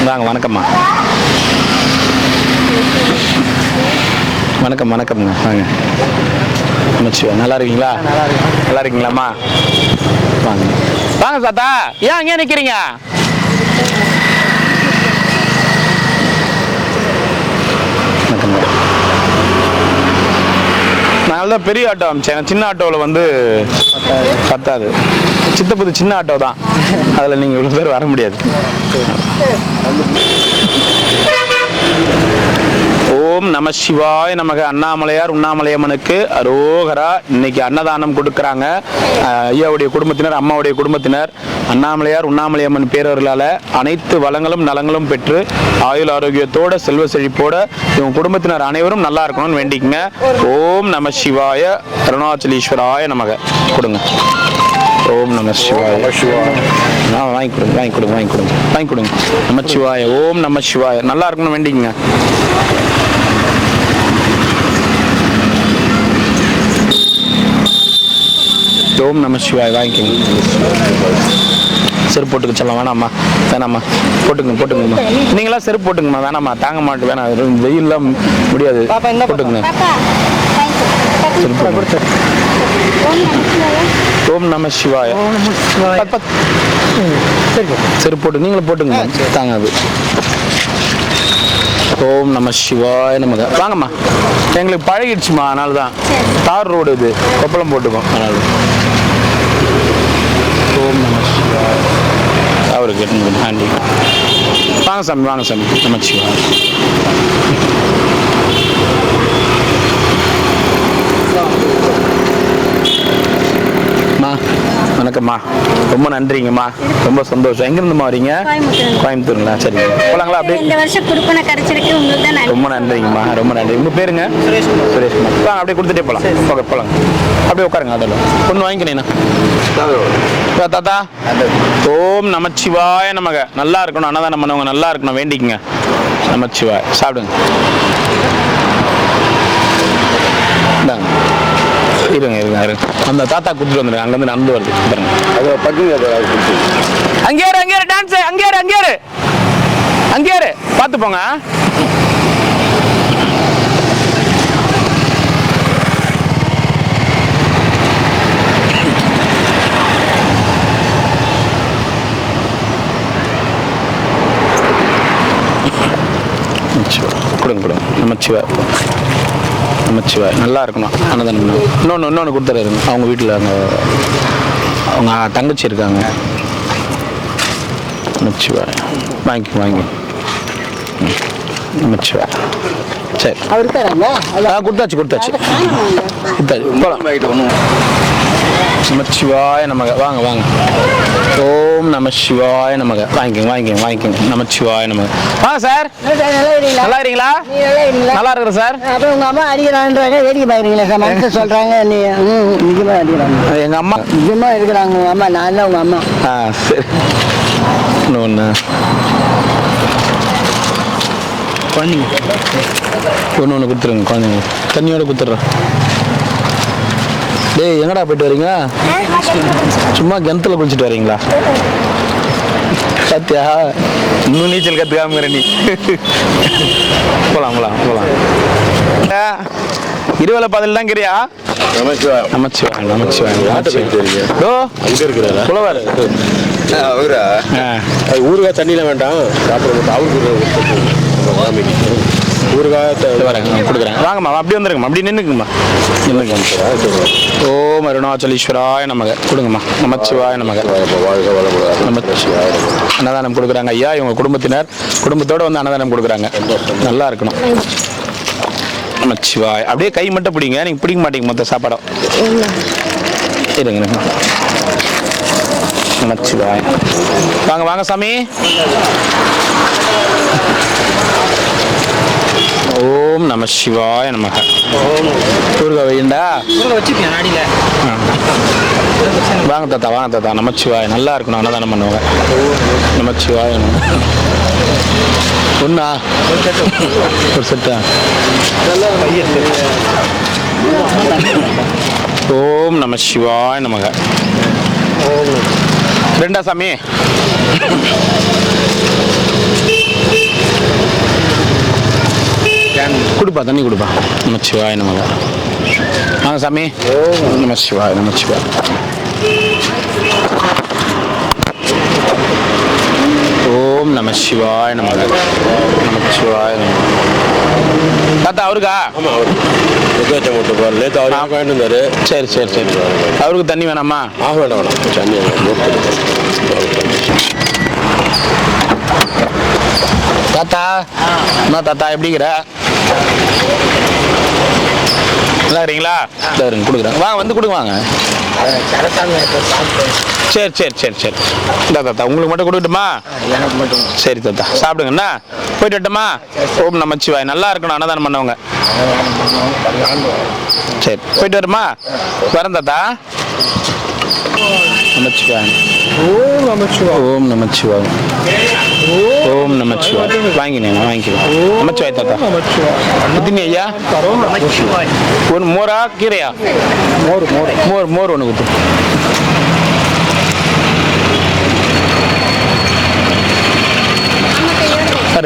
வாங்க. வணக்கம்மா. வணக்கம். வணக்கம்ங்க. வாங்க. நமச்சிவாய். நல்லா இருக்கீங்களா? நல்லா இருக்கீங்களாம்மா? வாங்க வாங்க தாத்தா. ஏன் அங்கே நிற்கிறீங்க? வணக்கங்க. நான் தான் பெரிய ஆட்டோ அமிச்சேன். சின்ன ஆட்டோவில் வந்து பத்தாது. சித்தப்பது சின்ன ஆட்டோ தான். அதில் நீங்கள் இவ்வளோ பேர் வர முடியாது. ஓம் நம சிவாய நமக. அண்ணாமலையார் உண்ணாமலையம்மனுக்கு அரோகரா. இன்னைக்கு அன்னதானம் கொடுக்குறாங்க. ஐயாவுடைய குடும்பத்தினர், அம்மாவுடைய குடும்பத்தினர் அண்ணாமலையார் உண்ணாமலையம்மன் பேரவர்களால் அனைத்து வளங்களும் நலங்களும் பெற்று ஆயுள் ஆரோக்கியத்தோட செல்வ செழிப்போட இவங்க குடும்பத்தினர் அனைவரும் நல்லா இருக்கணும்னு வேண்டிக்குங்க. ஓம் நம சிவாய அருணாச்சலீஸ்வராய நமக. கொடுங்க. ஓம் நம சிவாய. வாங்கி கொடுங்க. வாங்கி கொடுங்க. வாங்கி கொடுங்க. வாங்கி கொடுங்க. நமச்சிவாய. ஓம் நம சிவாய. நல்லா இருக்கணும்னு வேண்டிக்குங்க. ஓம் நம சிவாய். வாங்கிக்கோங்க. செருப்பு போட்டுக்க சொல்லலாம். வேணாம்மா. வேணாம்மா. போட்டுங்கம்மா. நீங்களா செருப்பு போட்டுங்கம்மா. வேணாம்மா. தாங்க மாட்டேன். வேணாம். வெயில்லாம் முடியாது. போட்டுங்க. ஓம் நம சிவாய. செருப்பு போட்டு நீங்களும் போட்டுங்க. தாங்காது. ஓம் நம சிவாய நமக. வாங்கம்மா. எங்களுக்கு பழகிடுச்சுமா. அதனால தான் தார் ரோடு இது. கொப்பளம் போட்டுக்கோம். அதனால ஓம் நம சிவாய. அவருக்கு ஹேண்டி. வாங்க சாமி. வாங்க சாமி. நம சிவாய. வணக்கம்மா. ரொம்ப நன்றிங்கம்மா. ரொம்ப சந்தோஷம். எங்கிருந்துமா வரீங்க? கோயம்புத்தூருங்களா? சரிங்க. போலாங்களா? அப்படியே இந்த வருஷம் குடுப்பனை கிடைச்சிருக்கு. உங்களுக்கு தான் ரொம்ப நன்றிங்கம்மா. ரொம்ப நன்றி. உங்க பேருங்க? சுரேஷ்மா. வாங்க அப்படியே கொடுத்துட்டே போலாம். ஓகே போலாங்க. அப்படியே உட்காருங்க. அதில் ஒன்று வாங்கிக்கிறேண்ணா. தாத்தா. ஓம் நமச்சிவாய நமக. நல்லா இருக்கணும். அன்னதானம் பண்ணவங்க நல்லா இருக்கணும் வேண்டிக்குங்க. நமச்சிவாய. சாப்பிடுங்க. இந்தாங்க. இருங்க. அந்த தாத்தா கொடுத்துட்டு வந்துடுங்க. அங்கேருந்து நடந்து வருது பாருங்க. அது அங்கேயாரு டான்ஸ். அங்கேயாரு பார்த்து போங்க. கொடுங்க. நமச்சிவாய். நல்லா இருக்கணும். அன்னதானம். இன்னொன்று கொடுத்துறாருங்க. அவங்க வீட்டில் அவங்க தங்கச்சி இருக்காங்க. நமச்சிவாய். வாங்கி. நமச்சிவாய். சரி. கொடுத்தாச்சு. போகலாம். நமச்சிவாய நமக. வாங்க. ஓம் நம சிவாய நமக. வாங்கிக்கோங்க. நமச்சிவாய நமக. வாங்க சார். நல்லா இருக்கீங்களா? நல்லா இருக்கிறேன் சார். அப்புறம் உங்க அம்மா அடிக்கிறான்றாங்க. வேடிக்கை பாக்குறீங்களா சார்? மனசு சொல்றாங்க. நீ நிஜமா அடிக்கிறாங்க. எங்க அம்மா நிஜமா இருக்கிறாங்க. உங்க அம்மா. நான் தான் உங்க அம்மா. சரி. ஒன்று கொடுத்துருங்க. குழந்தைங்க தண்ணியோட கொடுத்துட்றேன். டேய் எங்கடா போயிட்டு வரீங்க? சும்மா கிணத்துல குளிச்சுட்டு வரீங்களா? சத்தியா இன்னும் நீச்சல் கற்றுக்காம நீ. போலாம். இருவலை பதில் தான் கிரியா. நமச்சிவாய். புலவர் ஊருகா தண்ணியில வேண்டாம். கொடுக்குறேன். வாங்கம்மா. அப்படி வந்துருங்கம்மா. அப்படி நின்றுக்குங்கம்மா. ஓம் அருணாச்சலீஸ்வராய நமக. கொடுங்கம்மா. நமச்சிவாய நமக. அன்னதானம் கொடுக்குறாங்க ஐயா. இவங்க குடும்பத்தோட வந்து அன்னதானம் கொடுக்குறாங்க. நல்லா இருக்கணும். நமச்சிவாய். அப்படியே கை மட்டும் பிடிங்க. நீங்க பிடிக்க மாட்டீங்க மொத்த சாப்பாடும். இருங்க. நமச்சிவாய். வாங்க சாமி. ஓம் நம சிவாய நமக. ஊருகா வைண்டா வாங்க தாத்தா. நமச்சிவாய். நல்லா இருக்கணும். அன்னதானம் பண்ணுவாங்க. நமச்சிவாய. ஒண்ணா ஒரு செட்டா. ஓம் நம சிவாய நமக. ரெண்டா சாமி. கொடுப்பா தண்ணி கொடுப்பா. நமச்சிவாய நமக. வாங்க சாமி. நமச்சிவாய நமச்சிவாய. ஓம் நம சிவாய நமக. நமச்சிவாய நமக. தாத்தா அவருக்கா? சரி சரி சரி. அவருக்கு தண்ணி வேணாமா? வேணாம் தண்ணி தாத்தா என்ன தாத்தா எப்படிங்கிற? நல்லா இருக்கீங்களா? சரிங்க கொடுக்குறேன். வாங்க வந்து கொடுங்க வாங்க. சரி சரி சரி சரி. இந்த தாத்தா உங்களுக்கு மட்டும் கொடுக்கட்டுமா? எனக்கு மட்டும். சரி தாத்தா சாப்பிடுங்கண்ணா. போயிட்டு வரட்டுமா? ஓம் நமச்சிவாய். நல்லா இருக்கணும் அன்னதானம் பண்ணவங்க. சரி போயிட்டு வருமா? வரேன் தாத்தா. நமச்சிவாய். ஓம் நமச்சிவாய். ஓம் நமச்சிவாய். ஓம் நமச்சிவாய். வாங்கினேன் வாங்கிக்கிறேன். நமச்சிவாய் தாத்தா. புத்தினி ஐயா ஒரு மோரா கீரையா? மோர் மோர் மோர் மோர் ஒன்று கொடுத்து.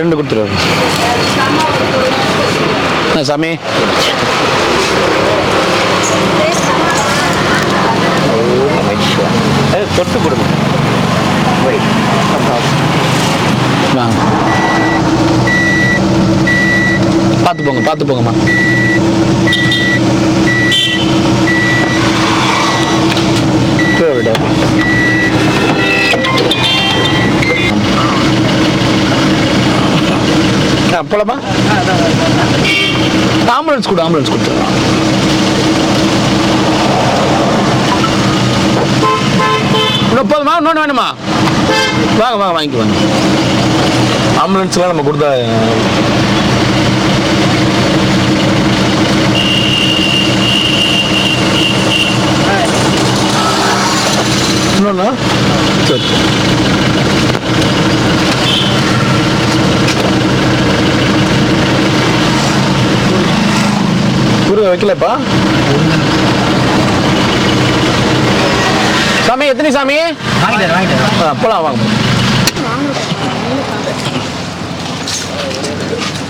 ரெண்டு கொடுத்துருவாரு சாமி. தொட்டு கொடுங்க. வாங்க பார்த்து போங்க பார்த்து போங்கம்மா. போலாமா? ஆம்புலன்ஸ் கொடு ஆம்புலன்ஸ் கொடுத்துருவோம். இன்னும் போதுமா? இன்னொன்று வேணுமா? வாங்க வாங்க வாங்கிக்கு வாங்க. ஆம்புலன்ஸ்லாம் நம்ம கொடுத்தா இன்னொன்னா சரி. முருகன் வைக்கலப்பா. சாமி எத்தனை சாமி? அப்பலாம் வாங்க.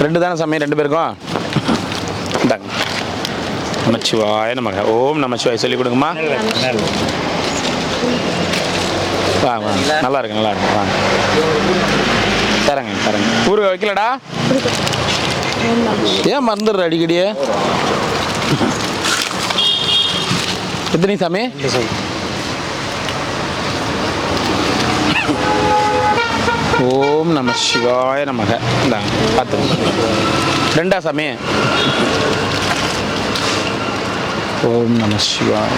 ரெண்டு தானே சாமி ரெண்டு பேருக்கும்? இந்தாங்க. நமச்சிவாய நமக. ஓம் நமச்சிவாய் சொல்லி கொடுங்கம்மா. வாங்க வாங்க. நல்லா இருக்கு நல்லா இருக்கு. வாங்க தரேங்க தரேங்க. ஊருக்கு வைக்கலடா? ஏன் மறந்துடுற அடிக்கடியே? எத்தனை சாமி? ஓம் நம சிவாய நமக. இந்தாங்க பார்த்துங்க. ரெண்டா சாமி? ஓம் நம சிவாய.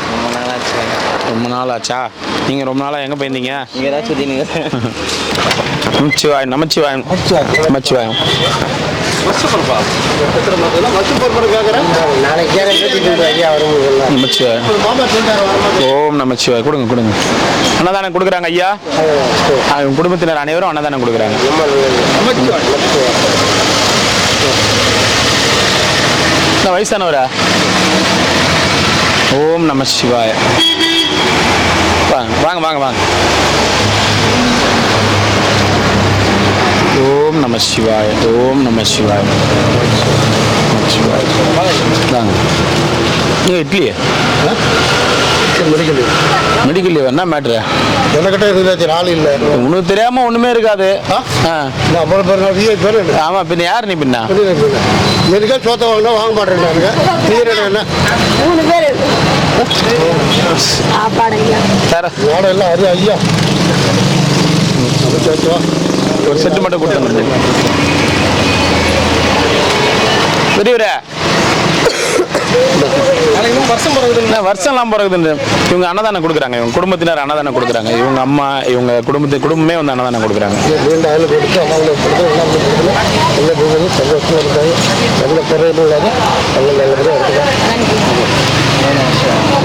ரொம்ப நாள் ஆச்சா? நீங்கள் ரொம்ப நாளாக எங்கே போயிருந்தீங்க? நீங்கள் ஏதாச்சும் சுற்றினீங்க. நமச்சிவாய் நமச்சிவாயம் நமச்சிவாயம். நமச்சிவாய். ஓம் நமச்சிவாய். கொடுங்க கொடுங்க. அன்னதானம் கொடுக்குறாங்க ஐயா. அவங்க குடும்பத்தினர் அனைவரும் அன்னதானம் கொடுக்குறாங்க. வயசானவரா? ஓம் நம சிவாய. வாங்க வாங்க வாங்க வாங்க. ஓம் நம சிவாய. ஓம் நம சிவாய. வாங்க. நீங்கள் இட்லி மெடிக்கல் மெடிக்கல் லீவ் என்ன மேட்ரு? எனக்கிட்ட இருக்காச்சு ஆள் இல்லை. உனக்கு தெரியாமல் ஒன்றுமே இருக்காது. அவ்வளோ பேர் ஆமாம் பின்ன யார் நீ பின்ன? எதுக்கா சோத்த வாங்கினா வாங்க மாட்டேன். என்ன 3 பேர் சாப்பாடு சார் வாடகை எல்லாம் அது ஐயா ஒரு செட்டு மட்டும் கொடுத்து பெரியவரே. வருஷம்லாம் பிறகுது. இவங்க அன்னதானம் கொடுக்குறாங்க. இவங்க குடும்பத்தினர் அன்னதானம் கொடுக்குறாங்க. இவங்க அம்மா இவங்க குடும்பமே வந்து அன்னதானம் கொடுக்குறாங்க. நீண்ட ஆள் கொடுத்து அவங்களை கொடுத்து எல்லாம் சந்தோஷமாக இருக்காங்க. எந்த குறையும் இல்லாத நல்ல நல்லபடியாக இருக்காங்க.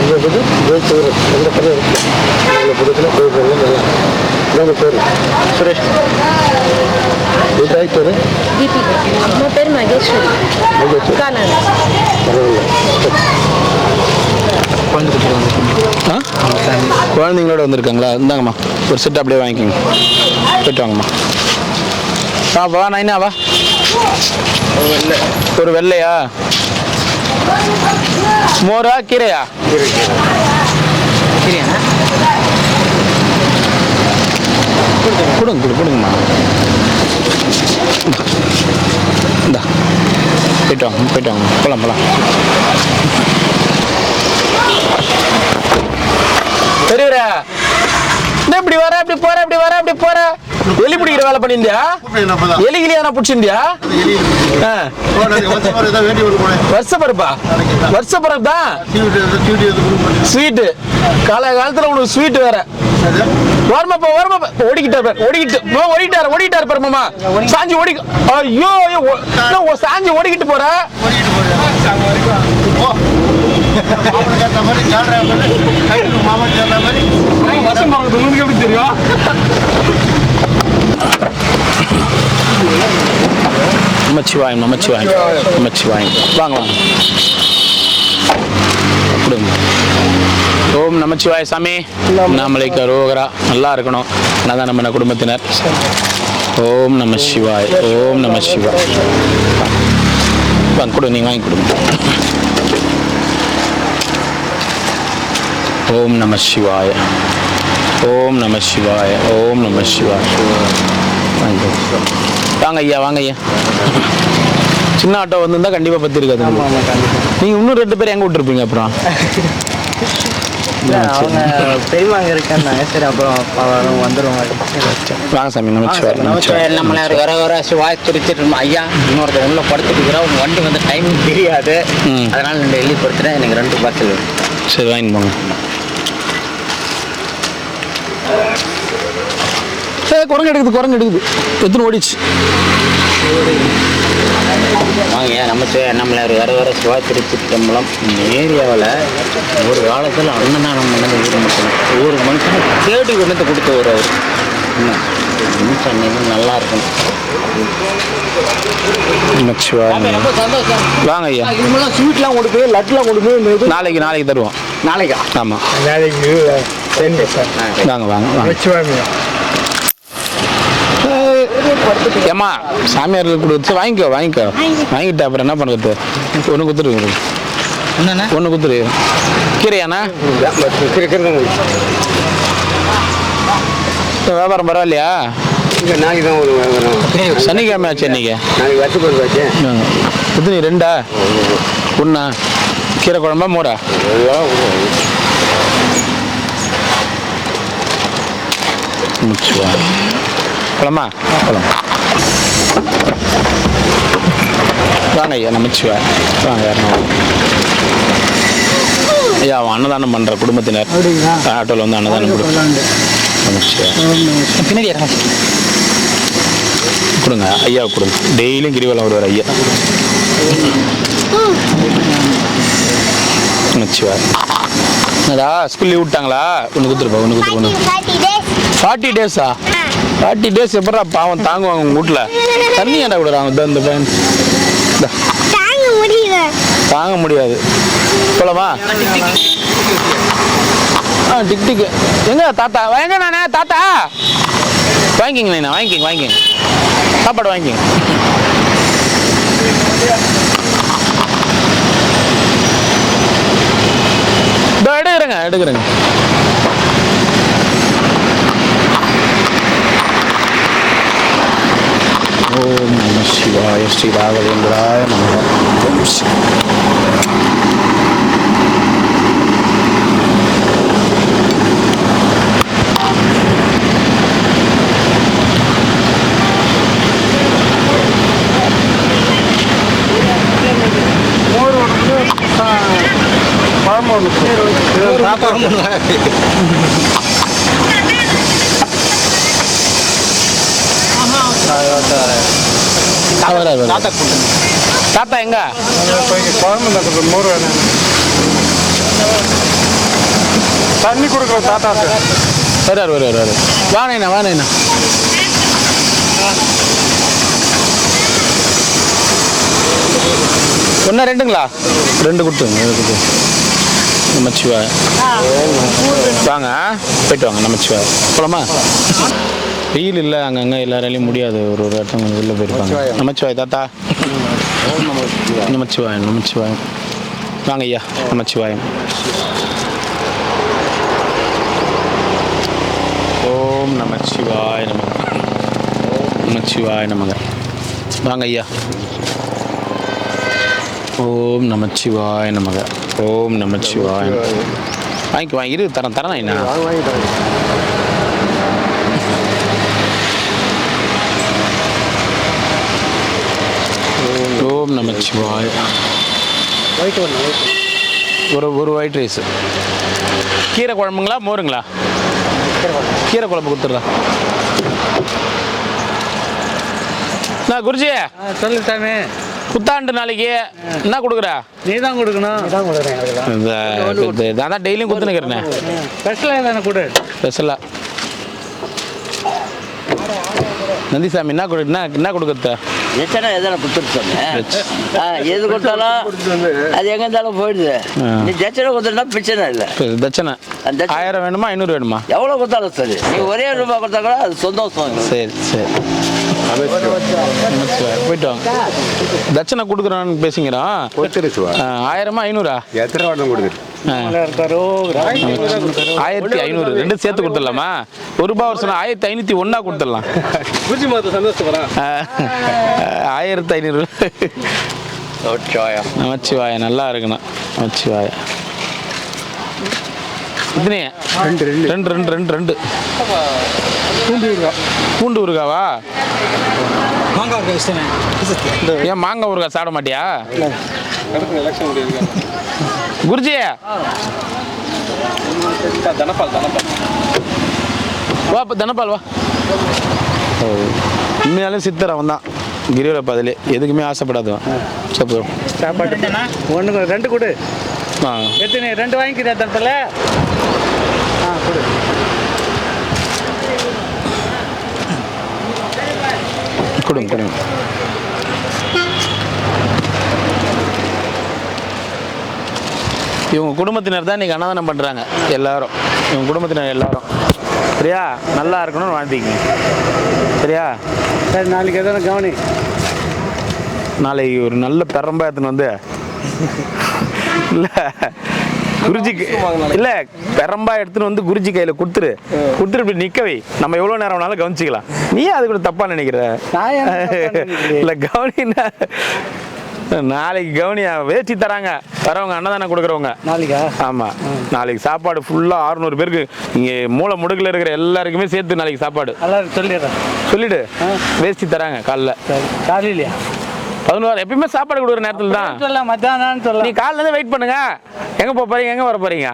எந்த குறையும் இருக்கு. எங்களை கொடுத்துல போயிட்டு நல்லா. எங்கள் பேர் சுரேஷ். பேர் தீபிகா. அம்மா பேர் மகேஸ்வரி. குழந்தைங்களோட வந்திருக்காங்களா? இந்தாங்கம்மா ஒரு செட் அப்படியே வாங்கிக்கோங்க. போயிட்டு வாங்கம்மா. வா நைனா வா. ஒரு வெள்ளையா மோரா கீரையா? கொடுங்கம்மா. இந்தா போயிட்டு வாங்க போலாம். பெரியவரா இப்படி வர அப்படி போற எலி பிடிக்கிற வேலை பண்ணிருந்தியா? எலிகிலியான பிடிச்சிருந்தியா? வருஷப்பருப்பு தான் ஸ்வீட்டு. காலத்துல உனக்கு ஸ்வீட் வேற. ஓடிக்கிட்டாரு மாமா. சாஞ்சி ஐயோ சாஞ்சி ஓடிக்கிட்டு போற. எப்படி தெரியும்? நமச்சிவாயம். வாங்க கொடுங்க. ஓம் நமச்சிவாய சாமி. அண்ணாமலைக்கு அரோகரா. நல்லா இருக்கணும். அதான் நம்ம குடும்பத்தினர். ஓம் நம சிவாய். வாங்க கொடு, நீங்க வாங்கி கொடுங்க. ஓம் நம சிவாய. வாங்க ஐயா. சின்ன ஆட்டோ வந்திருந்தா கண்டிப்பா பத்தி இருக்காது. நீங்க இன்னும் 2 பேர் எங்க விட்டுருப்பீங்க? அப்புறம் அவங்க பெரியவாங்க இருக்காங்க. சரி அப்புறம் வந்துருவாங்க. வாங்க சாமி. வர வாய் துடிச்சிட்டு ஐயா இன்னொருத்த உள்ள படுத்துட்டு உங்க வண்டி வந்து டைமிங் தெரியாது. அதனால ரெண்டு எள்ளி படுத்துட்டேன். எனக்கு 2 பார்சல். சரி வாங்கி போங்க. குரங்கு எடுக்குது. எத்தனை ஓடிச்சு? வாங்க நம்மள வர சிவாய் திருச்சிட்டம்பலம் ஏரியாவில் ஒரு காலத்தில் அன்னதானம் பண்ணது ஊர் மக்கள். ஒவ்வொரு மனுஷனும் தேடி கொண்டு கொடுத்த ஒரு அவர் இன்னும் நல்லா இருக்கும். வாங்க ஐயா. இவங்கெல்லாம் ஸ்வீட்லாம் கொண்டு போய் லட்டுலாம் கொண்டு போய் நாளைக்கு தருவோம். நாளைக்கா? ஆமாம் நாளைக்கு வாங்க. ஏமா சாமியார்களுக்கு கொடுத்து வாங்கிட்டு அப்புறம் என்ன பண்ணுறது? ஒன்று குத்துரு. கீரையாண்ணா வியாபாரம் பரவாயில்லையா? நாளைக்கு தான் ஒரு வியாபாரம். சனிக்கிழமை ஆச்சு இன்னைக்கு. நாளைக்கு வச்சுக்கொண்டு வச்சு குத்துனி 2 ஒன்றா கீரை குழம்பா மோரா? குழம்பா வாங்க ஐயா. நமச்சிவாய். வாங்க ஐயா. அவன் அன்னதானம் பண்ற குடும்பத்தினர் ஆட்டோவில் வந்து அன்னதானம் கொடுங்க ஐயா. கொடுங்க. டெய்லியும் கிரிவலம் வருவார் ஐயா. நமச்சிவாய். என்னடா ஸ்கூல் லீவ் விட்டாங்களா? ஒன்று குத்துருப்பா. 40 டேஸா? 40 டேஸ் எப்படா பாவம் தாங்குவாங்க உங்க வீட்டுல? தண்ணி ஏன்டா விடுறாங்க? இந்த பையன் தாங்க முடியாது. போலமா? டிக் எங்க தாத்தா? வாங்க நானே தாத்தா. வாங்கிங்க வாங்கிங்க சாப்பாடு வாங்கிங்க. எடுக்கிறேங்க. ஓம் நம சிவாய. ஸ்ரீ ராகவேந்திராய நமः. தாத்தா எங்க? தண்ணி கொடுக்குற தாத்தா வருவாரு. வானேண்ணா ஒன்றா 2ங்களா? 2 கொடுத்துங்க. நமச்சிவாய். வாங்க போயிட்டு வாங்க. நமச்சிவாய். போலாமா? வெயில் இல்லை அங்கங்கே எல்லாராலையும் முடியாது ஒரு இடத்துல வெளில போயிருப்பாங்க. நமச்சிவாய் தாத்தா. நமச்சிவாயம் நமச்சிவாயம். வாங்க ஐயா. நமச்சிவாயம். ஓம் நமச்சிவாய நமக. நமச்சிவாய நமக. வாங்க ஐயா. ஓம் நமச்சிவாய நமக. ஓம் நமச்சிவாய. வாங்கிக்கு வாங்கி தரேன் என்ன. ஓம் நமச்சிவாய. ஒரு ஒயிட் ரைஸ். கீரை குழம்புங்களா மோருங்களா? கீரை குழம்பு கொடுத்துட்றேன். நான் குருஜி சொல்லு சாமி. புத்தாண்டு நாளைக்கு என்ன கொடுக்குற? நீ தான் கொடுக்கணும். நான் தான் டெய்லியும் கொடுத்துனுக்கிறேன். ஸ்பெஷலாக தானே கொடு. ஸ்பெஷலாக நந்திசாமி என்ன கொடுக்குறது? எத்தனை எதனா கொடுத்துருச்சோம். எது கொடுத்தாலும் அது எங்கே இருந்தாலும் போயிடுது. நீ தட்சணை கொடுத்தா பிரச்சனை இல்லை. தட்சணை 1000 வேணுமா 500 வேணுமா? எவ்வளோ கொடுத்தாலும் சரி. நீ ஒரே ரூபாய் கொடுத்தா கூட அது சந்தோஷம். சரி சரி. போயிட்டு வாங்க. தட்சணை கொடுக்குறான்னு பேசிக்கிறோம். 1000 500? எத்தனை வாட்டம் கொடுக்குது? 1500 ரெண்டு சேர்த்து கொடுத்துடலாமா? ₹1 வருஷம் 1501 கொடுத்துடலாம். 1500. நமச்சிவாய. நல்லா இருக்கணும். நமச்சிவாய. இத்தனை 2 பூண்டு ஊறுகாவா? ஏன் மாங்காய் ஊறுகாய் சாப்பிட மாட்டியா குருஜி? வா தனபால் வா. உண்மையாலே சித்தர் அவன் தான். கிரிவல பாதையிலே எதுக்குமே ஆசைப்படாதவன். சாப்பாடு ஒன்று 2 கொடு. எத்தனை 2 வாங்கிக்கிறா தனப்பால்? கொடு. கொடுங்க. இவங்க குடும்பத்தினர் தான் இன்னைக்கு அன்னதானம் பண்ணுறாங்க. எல்லாரும் இவங்க குடும்பத்தினர் எல்லாரும். சரியா? நல்லா இருக்கணும்னு வாழ்த்திக்கிங்க. சரியா? சரி, நாளைக்கு எதனா கவனி. நாளைக்கு ஒரு நல்ல பெரம்பாயத்துன்னு வந்து இல்லை குருஜிக்கு இல்லை பெரம்பா எடுத்துன்னு வந்து குருஜி கையில் கொடுத்துரு இப்படி நிற்கவை. நம்ம எவ்வளோ நேரம் வேணாலும் கவனிச்சிக்கலாம். நீ அது கூட தப்பாக நினைக்கிற? இல்லை கவனின்னா நாளைக்கு கவனியா வேச்சி தராங்க வரவங்க அன்னதானம் கொடுக்குறவங்க நாளைக்கா? ஆமாம், நாளைக்கு சாப்பாடு ஃபுல்லாக 600 பேருக்கு இங்கே மூளை முடுக்கில் இருக்கிற எல்லாருக்குமே சேர்த்து நாளைக்கு சாப்பாடு சொல்லிடு வேஸ்டி தராங்க. காலையிலையா 11 எப்பயுமே சாப்பாடு கொடுக்குற நேரத்தில் தான் மத்தியானம் சொல்ல. நீ காலையில வெயிட் பண்ணுங்க. எங்கே போக போறீங்க? எங்கே வர போறீங்க?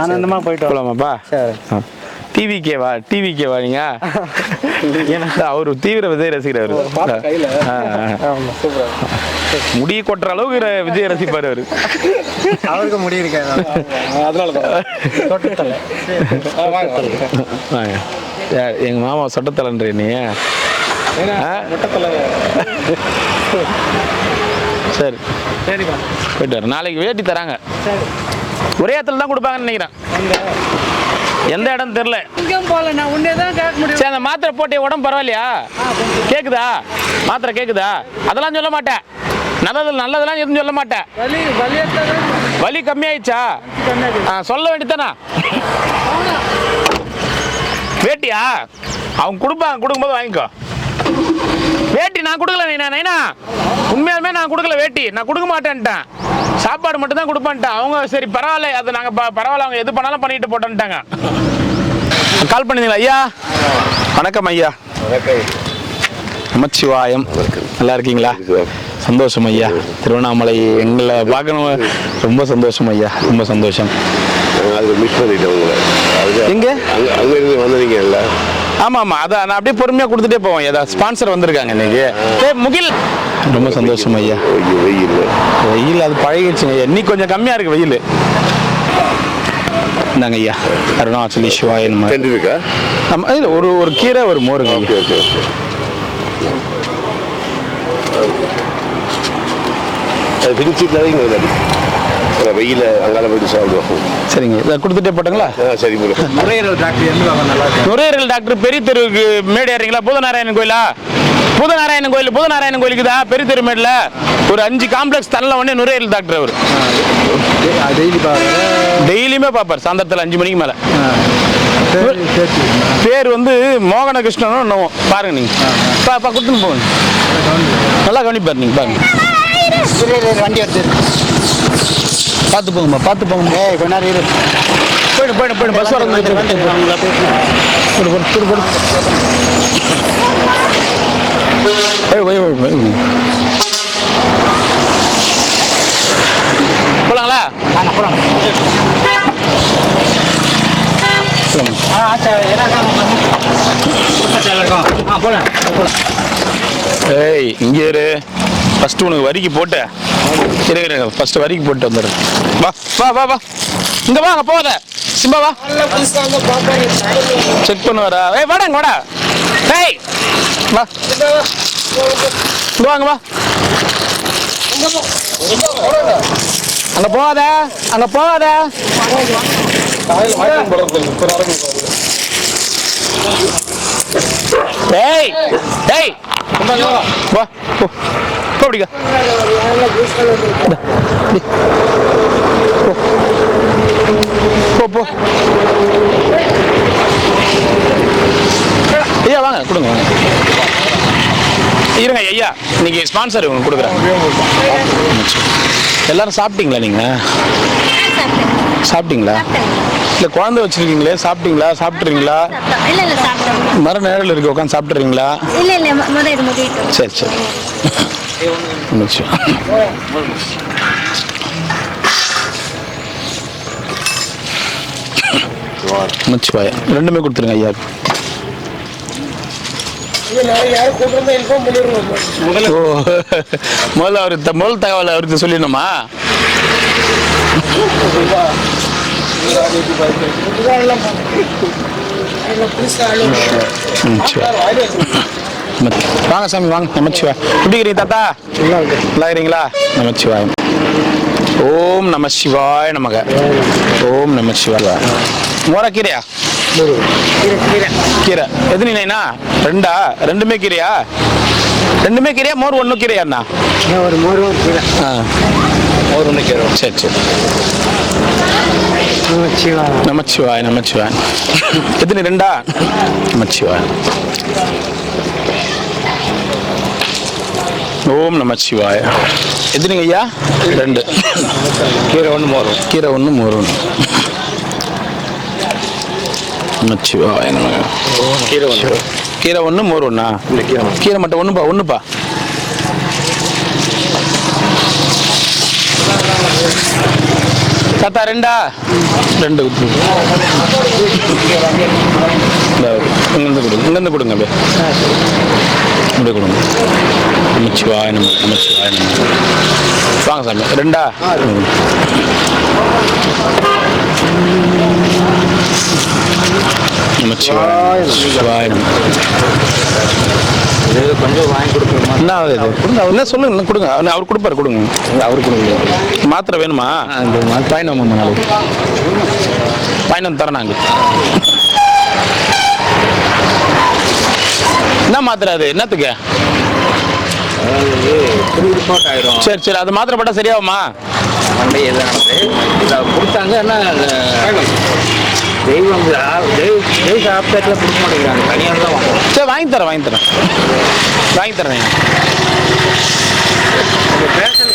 ஆனந்தமா போயிட்டு போகலாமாப்பா? டிவிக்கேவா நீங்க? அவரு தீவிர விஜய் ரசிகர். முடி கொட்டுற அளவுக்கு விஜய் ரசிப்பாரு அவரு. அவருக்கு முடி இருக்காது, எங்க மாமா சொட்டத்தலன்ற நீ. சரி சரிப்பா, போயிட்டு வர. நாளைக்கு வேட்டி தராங்க. ஒரே இடத்துல தான் கொடுப்பாங்கன்னு நினைக்கிறேன். எந்த இடம் தெரியல. சரி, அந்த மாத்திரை போட்டு உடம்பு பரவாயில்லையா? கேக்குதா? மாத்திரை கேக்குதா? அதெல்லாம் சொல்ல மாட்டேன். நல்லதெல்லாம் எதுவும் சொல்ல மாட்டேன். வலி கம்மியாயிடுச்சா? சொல்ல வேண்டியதானா? வேட்டியா அவங்க கொடுப்பாங்க, கொடுக்கும்போது வாங்கிக்கோ. வேட்டி நான் கொடுக்கல நைனா, உண்மையாலுமே நான் கொடுக்கல வேட்டி. நான் கொடுக்க மாட்டேன்ட்டேன். சாப்பாடு மட்டும் தான் கொடுப்பேன்ட்டேன். அவங்க சரி பரவாயில்ல, அது நாங்கள் பரவாயில்ல, அவங்க எது பண்ணாலும் பண்ணிட்டு போட்டோன்ட்டாங்க. கால் பண்ணிங்களா ஐயா? வணக்கம் ஐயா. நமச்சிவாயம். நல்லா இருக்கீங்களா? சந்தோஷம் ஐயா. திருவண்ணாமலை எங்களை பார்க்கணும், ரொம்ப சந்தோஷம் ஐயா, ரொம்ப சந்தோஷம். மிஸ் பண்ணிட்டேன் உங்களை. எங்க அங்கே இருந்து வந்தீங்கல்ல? ஆமாம், அதான் நான் அப்படியே பொறுமையாக கொடுத்துட்டே போவேன். ஏதாவது ஸ்பான்சர் வந்திருக்காங்க இன்னைக்கு. முகில், ரொம்ப சந்தோஷம் ஐயா. வெயில் அது பழகிடுச்சுங்க ஐயா. இன்னைக்கு கொஞ்சம் கம்மியாக இருக்கு வெயில். இந்தாங்க ஐயா, அருணாச்சலி சிவாய நம்ம இருக்கா? ஆமாம், இல்லை ஒரு கீரை ஒரு மோருங்க. Okay okay. அது பிரிச்சுட்டு அப்புறம் வெயில அங்கால போயிட்டு சாப்பிடுவோம். சரிங்க, இதை கொடுத்துட்டே போட்டுங்களா? சரி ப்ரோ. நுரையீரல் டாக்டர் எந்த நல்லா இருக்கும்? நுரையீரல் டாக்டர் பெரிய தெருவுக்கு மேடு ஏறீங்களா? பூதநாராயணன் கோயிலா? பூதநாராயணன் கோயிலுக்கு தான் பெரிய தெரு மேடில் ஒரு 5 காம்ப்ளெக்ஸ் தள்ள உடனே நுரையீரல் டாக்டர் அவர் டெய்லி டெய்லியுமே பார்ப்பார் சாயந்தரத்தில் 5 மணிக்கு மேலே. பேர் வந்து மோகன கிருஷ்ணனும் என்னவோ பாருங்க நீங்க. கொடுத்துன்னு போங்க, நல்லா கவனிப்பார் நீங்க பாருங்க. வண்டி வருது, பார்த்து போங்கம்மா, பார்த்து போங்கம்மா. கொஞ்ச நேரம் இரு. போயிடு பஸ் வர போலாங்களா? ஏய் இங்கே இரு, ஃபர்ஸ்ட் உனக்கு வரிக்கு போட்டு இருங்க, ஃபர்ஸ்ட் வரிக்கு போட்டு வந்துடு. வா வா வா வா, இங்க வா, அங்க போகாத சிம்பா, வா செக் பண்ண வரா. ஏய் வாடா, இங்க வாடா. ஏய் வா, இங்க வாங்க, வா. அங்க போகாத, அங்க போகாத. ஏய் ஏய் வா, போ அப்படிங்க. போ போ ஐயா வாங்க, கொடுங்க வாங்க. இருங்க ஐயா, இன்னைக்கு ஸ்பான்சர் உங்களுக்கு கொடுக்குறேன். எல்லாரும் சாப்பிட்டீங்களா? நீங்கள் சாப்பிட்டீங்களா? இல்லை குழந்தை வச்சுருக்கீங்களே, சாப்பிட்டீங்களா? சாப்பிட்றீங்களா? மர நேரில் இருக்க உட்காந்து சாப்பிட்றீங்களா? சரி சரி மச்சிவாய ரெண்டுமே கொடுத்துருங்க ஐயா. முதல்ல அவரு முதல் தகவல் அவருக்கு சொல்லிடணுமா? வாங்க சாமி வாங்க. நமச்சிவாய். எப்படி இருக்கிறீங்க தாத்தா? நல்லா இருக்கிறீங்களா? நமச்சிவாய். ஓம் நம சிவாய நமக. ஓம் நம சிவாய. மோரா கீரையா? கீரை எத்தனை நைனா? 2ஆ? ரெண்டுமே கீரையா? ரெண்டுமே கீரையா? மோர் ஒன்றும் கீரையாண்ணா? ஒரு மோர் கீரை. மோர் ஒன்று கீரை. சரி சரி. நமச்சிவாய் நமச்சிவாய். எத்தனை? 2ஆ? நமச்சிவாய். ஓம் நமச்சிவாய். எத்தனைங்க ஐயா? 2. கீரை 1 மோர். கீரை 1 மோர் 1. நமச்சிவாய். கீரை 1. கீரை 1 மோர் 1ஆ? இல்லை கீரை கீரை மட்டும் ஒன்றுப்பா. தாத்தா 2ஆ? 2 இங்கேருந்து கொடுங்க, இங்கேருந்து கொடுங்க. அப்படியே கொடுங்க. நமச்சிவாய் நம்ம, நமச்சிவாய் நம்ம. வாங்க சாமி. 2ஆ? நமச்சிவாய் சிவாய் நம்ம. இது கொஞ்சம் வாங்கி கொடுக்கணுமா? என்ன ஆகுது இது? கொடுங்க, அவர் என்ன சொல்லுங்க, என்ன கொடுங்க. அவர் கொடுப்பாரு, கொடுங்க. அவரு கொடுங்க. மாத்திரை வேணுமா? அந்த பயணம் நாளைக்கு பயணம் தரேன் நாங்கள். என்ன மாத்திரை அது? என்னத்துக்கு? ரிப்போர்ட் ஆயிரும். சரி சரி, அது மாத்திரை போட்டால் சரியாகுமா? மண்டை எல்லாம் நடந்து இதை கொடுத்தாங்க. என்ன தெய்வம் தெய்வ ஆப்டேட்டில் கொடுக்க மாட்டேங்கிறாங்க, தனியாக தான் வாங்க. சரி வாங்கி தரேன் வாங்கி தரேன். பேசல்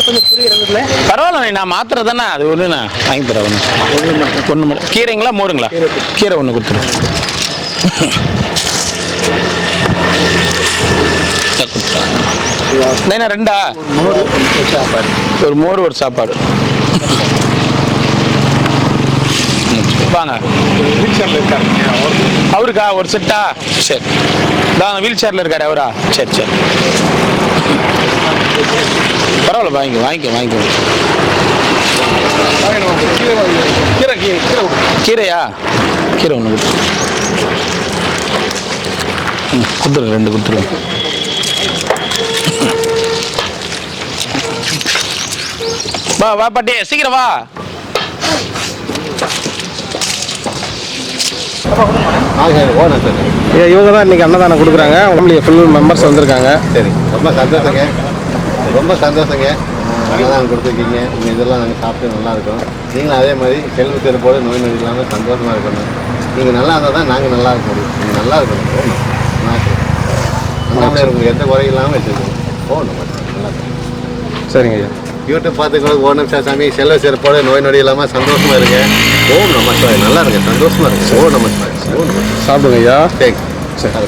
கொஞ்சம் புரியறதில்ல, பரவாயில்ல, நான் மாத்திரை தானே, அது ஒன்று நான் வாங்கி தரேன். ஒன்று மட்டும். கீரைங்களா மோருங்களா? கீரை 1 கொடுத்துருவேன். நைனா 2ஆ? ஒரு மோர் ஒரு சாப்பாடு. வாங்க. அவருக்கா ஒரு செட்டா? சரி, தான் வீல் சேர்ல இருக்காரு அவரா? சரி சரி, பரவாயில்ல, வாங்கிக்கோ. கீரையா? கீரை 1 கொடுத்துரு. 2 கொடுத்துருங்க. வா வா பாட்டி சீக்கிரம் வா. இவங்க தான் இன்னைக்கு அன்னதானம் கொடுக்குறாங்க. ஃபேமிலி ஃபுல் மெம்பர்ஸ் வந்திருக்காங்க. சரி, ரொம்ப சந்தோஷங்க, ரொம்ப சந்தோஷங்க. அன்னதானம் கொடுத்துருக்கீங்க. உங்கள் இதெல்லாம் நாங்கள் சாப்பிட்டு நல்லா இருக்கோம். நீங்களும் அதே மாதிரி செல்வ சிறப்போடு நோய் நொடி இல்லாமல் சந்தோஷமாக இருக்கணும். நீங்கள் நல்லா இருந்தால் தான் நாங்கள் நல்லா இருக்க முடியும். நீங்கள் நல்லா இருக்கணும். அண்ணாமலையார் உங்களுக்கு எந்த குறையும் இல்லாமல் வச்சுருக்கோம். போகணும் நல்லா இருக்கணும். சரிங்க ஐயா. யூடியூப் பார்த்துக்கணும். ஓ நிமிஷம் சாமி செல்வ சிறப்போடு நோய் நொடி இல்லாமல் சந்தோஷமாக இருங்க. ஓம் நம சிவாய. நல்லா இருங்க, சந்தோஷமாக இருங்க. ஓ நம சிவாய. ஓ நம சிவாய. சாப்பிடுங்க ஐயா. சரி சரி.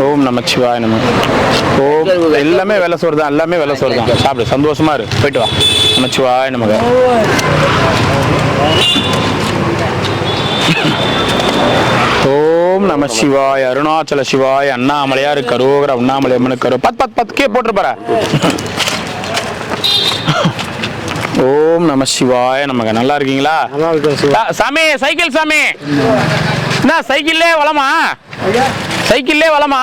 ஓம் நமச்சிவாய நம. ஓம் எல்லாமே வெள்ளை சோறு தான், எல்லாமே வெள்ளை சோறு தான். சாப்பிடு, சந்தோஷமா இரு. போயிட்டு வா. நமச்சிவாய நமக. ஓம் நம சிவாய. அருணாச்சல சிவாய. அண்ணாமலையாரு கரோகர அண்ணாமலை அம்மனு கரோ. பத் கே போட்டுருப்பார. ஓம் நம சிவாய நமக. நல்லா இருக்கீங்களா? சாமி சைக்கிள் சாமி என்ன சைக்கிள்லே வளமா? சைக்கிள்லே வளமா?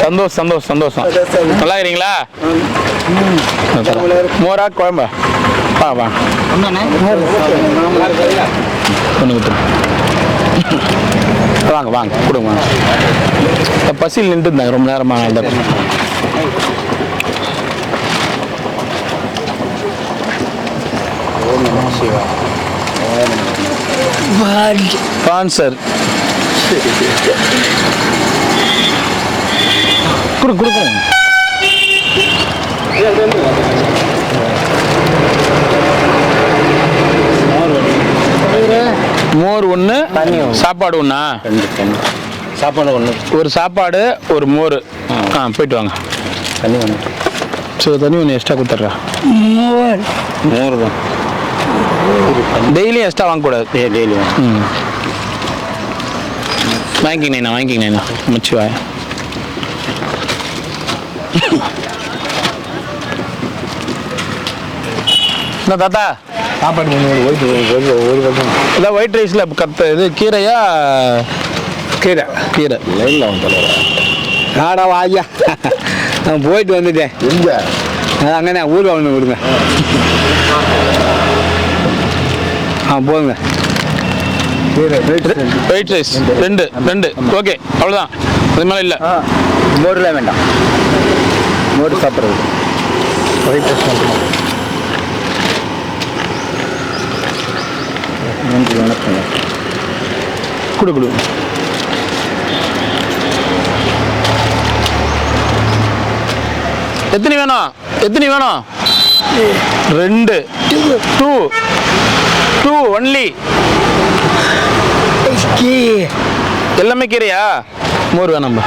சந்தோஷம் சந்தோஷம் சந்தோஷம். நல்லா இருக்கீங்களா? மோரா குழம்பா? வா வா வாங்க வாங்க கொடுங்க. பசியில் நின்று இருந்தாங்க ரொம்ப நேரமாக. ஸ்பான்சர் கொடுங்க. மோர் ஒன்று, சாப்பாடு ஒன்றா? சாப்பாடு ஒன்று. ஒரு சாப்பாடு ஒரு மோர். போயிட்டு வாங்க. தண்ணி ஒன்று. சரி, தண்ணி ஒன்று எக்ஸ்ட்ரா கொடுத்துட்றா. மோர் தான். டெய்லியும் எக்ஸ்ட்ரா வாங்கக்கூடாது. டெய்லி வாங்கிக்கிங்கண்ணா வாங்கிக்கிங்கண்ணா. முச்சுவாய். என்ன தாத்தா சாப்பாடு இதான் ஒயிட் ரைஸில் இது கீரையா? கீரை கீரை லைனில் வந்து ஆடா ஐயா, நான் போயிட்டு வந்துட்டேன். எங்க அங்கே ஊருக்கு ஒன்று கொடுங்க. போதுங்க. ஒயிட் ரைஸ் ரெண்டு ரெண்டு. ஓகே, அவ்வளோதான். அது மேலே இல்லை. மோரில் வேண்டாம். மோர் சாப்பிட்றது ஒயிட் ரைஸ் மட்டும். கொடு கொடு. எத்தனை வேணும்? எத்தனை வேணும்? ரெண்டு. Two only. எல்லாமே கீரையா? மோர் வேணாம்பா.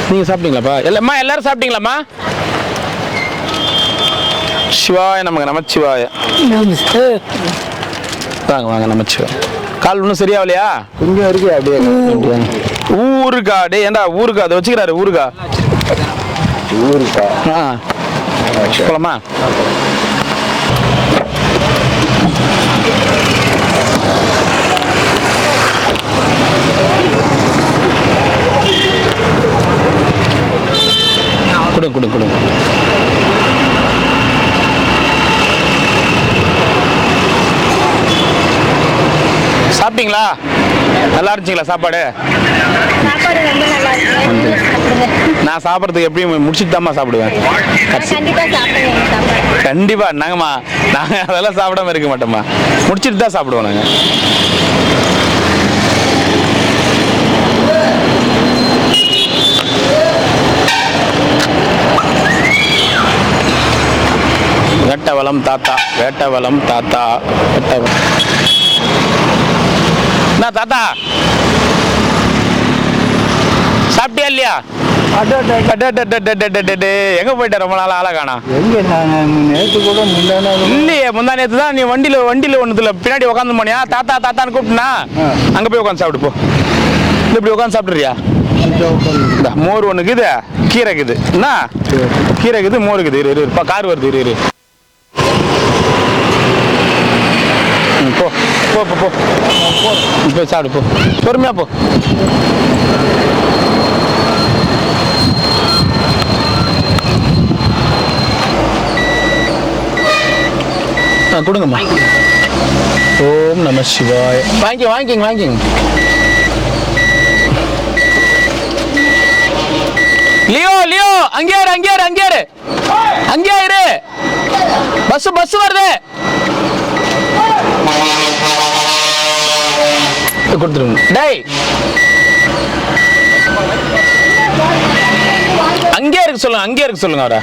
நீங்க சாப்பிட்டீங்களாப்பா? எல்லாரும் சாப்பிட்டீங்களாம்மா? சிவாய நமக்கு. நமச்சிவாய. வாங்க வாங்க. நமச்சிவாய. கால் ஒன்றும் சரியாகலையா? கொஞ்சம் இருக்கு அப்படியே. ஊருக்கா? டே ஏண்டா ஊருக்கா அதை வச்சுக்கிறாரு? ஊருக்கா போலாமா? கொடு கொடு கொடு. சாப்பிட்டீங்களா? நல்லா இருந்துச்சுங்களா சாப்பாடு? சாப்பாடு ரொம்ப நல்லா இருக்கு. நான் சாப்பிட்றதுக்கு எப்படியும் முடிச்சுட்டு தான்மா சாப்பிடுவேன். கண்டிப்பா சாப்பிடுவேன் சாப்பாடு. கண்டிப்பா. நாங்கள் அதெல்லாம் சாப்பிடாம இருக்க மாட்டோம்மா. முடிச்சுட்டு தான் சாப்பிடுவோம் நாங்கள். வேட்டவலம் தாத்தா, வேட்டவலம் தாத்தா, வேட்டவலம். என்ன தாத்தா சாப்பிட்டியா இல்லையா? எங்க போயிட்ட? ரொம்ப நாள் ஆளா காணா. எங்க நேற்று கூட இல்லையே, முந்தா நேற்று தான் நீ வண்டியில ஒண்ணுல பின்னாடி உட்காந்து போனியா? தாத்தா தாத்தான்னு கூப்பிட்டுனா அங்க போய் உட்காந்து சாப்பிடு போ. இப்படி உட்காந்து சாப்பிடுறியா? மோர் ஒண்ணுக்குது, கீரை இருக்குது. என்ன கீரை இருக்குது, மோர் இருக்குது. இரு கார் வருது. இரு போ போ போ போய் சாப்பிடு போ, பொறுமையா போ. கொடுங்கம்மா. ஓம் நம சிவாய. வாங்கிங்க. லியோ அங்கே இரு. பஸ் வருது. கொடுத்துருங்க. டேய் அங்கே இருக்கு சொல்லுங்க அவரை.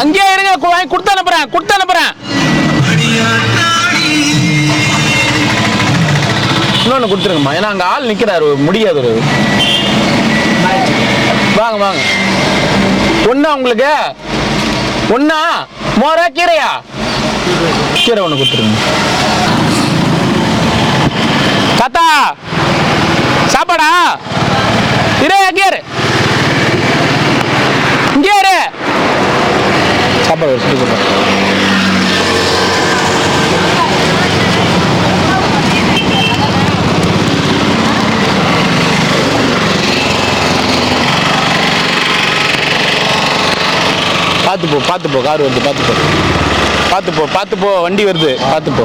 அங்கே இருங்க, கொடுத்து அனுப்புறேன். இன்னொன்னு கொடுத்துருங்கம்மா, ஏன்னா அங்க ஆள் நிக்கிறாரு, முடியாது. வாங்க. ஒண்ணா உங்களுக்கு? ஒண்ணா மோரா கீரையா? கீரை ஒண்ணு கொடுத்துருங்க. தாத்தா சாப்பாடா? இரு இங்கே இரு. சாப்பாடு பார்த்து போ, கார் வருது, பார்த்து போ, வண்டி வருது, பார்த்து போ.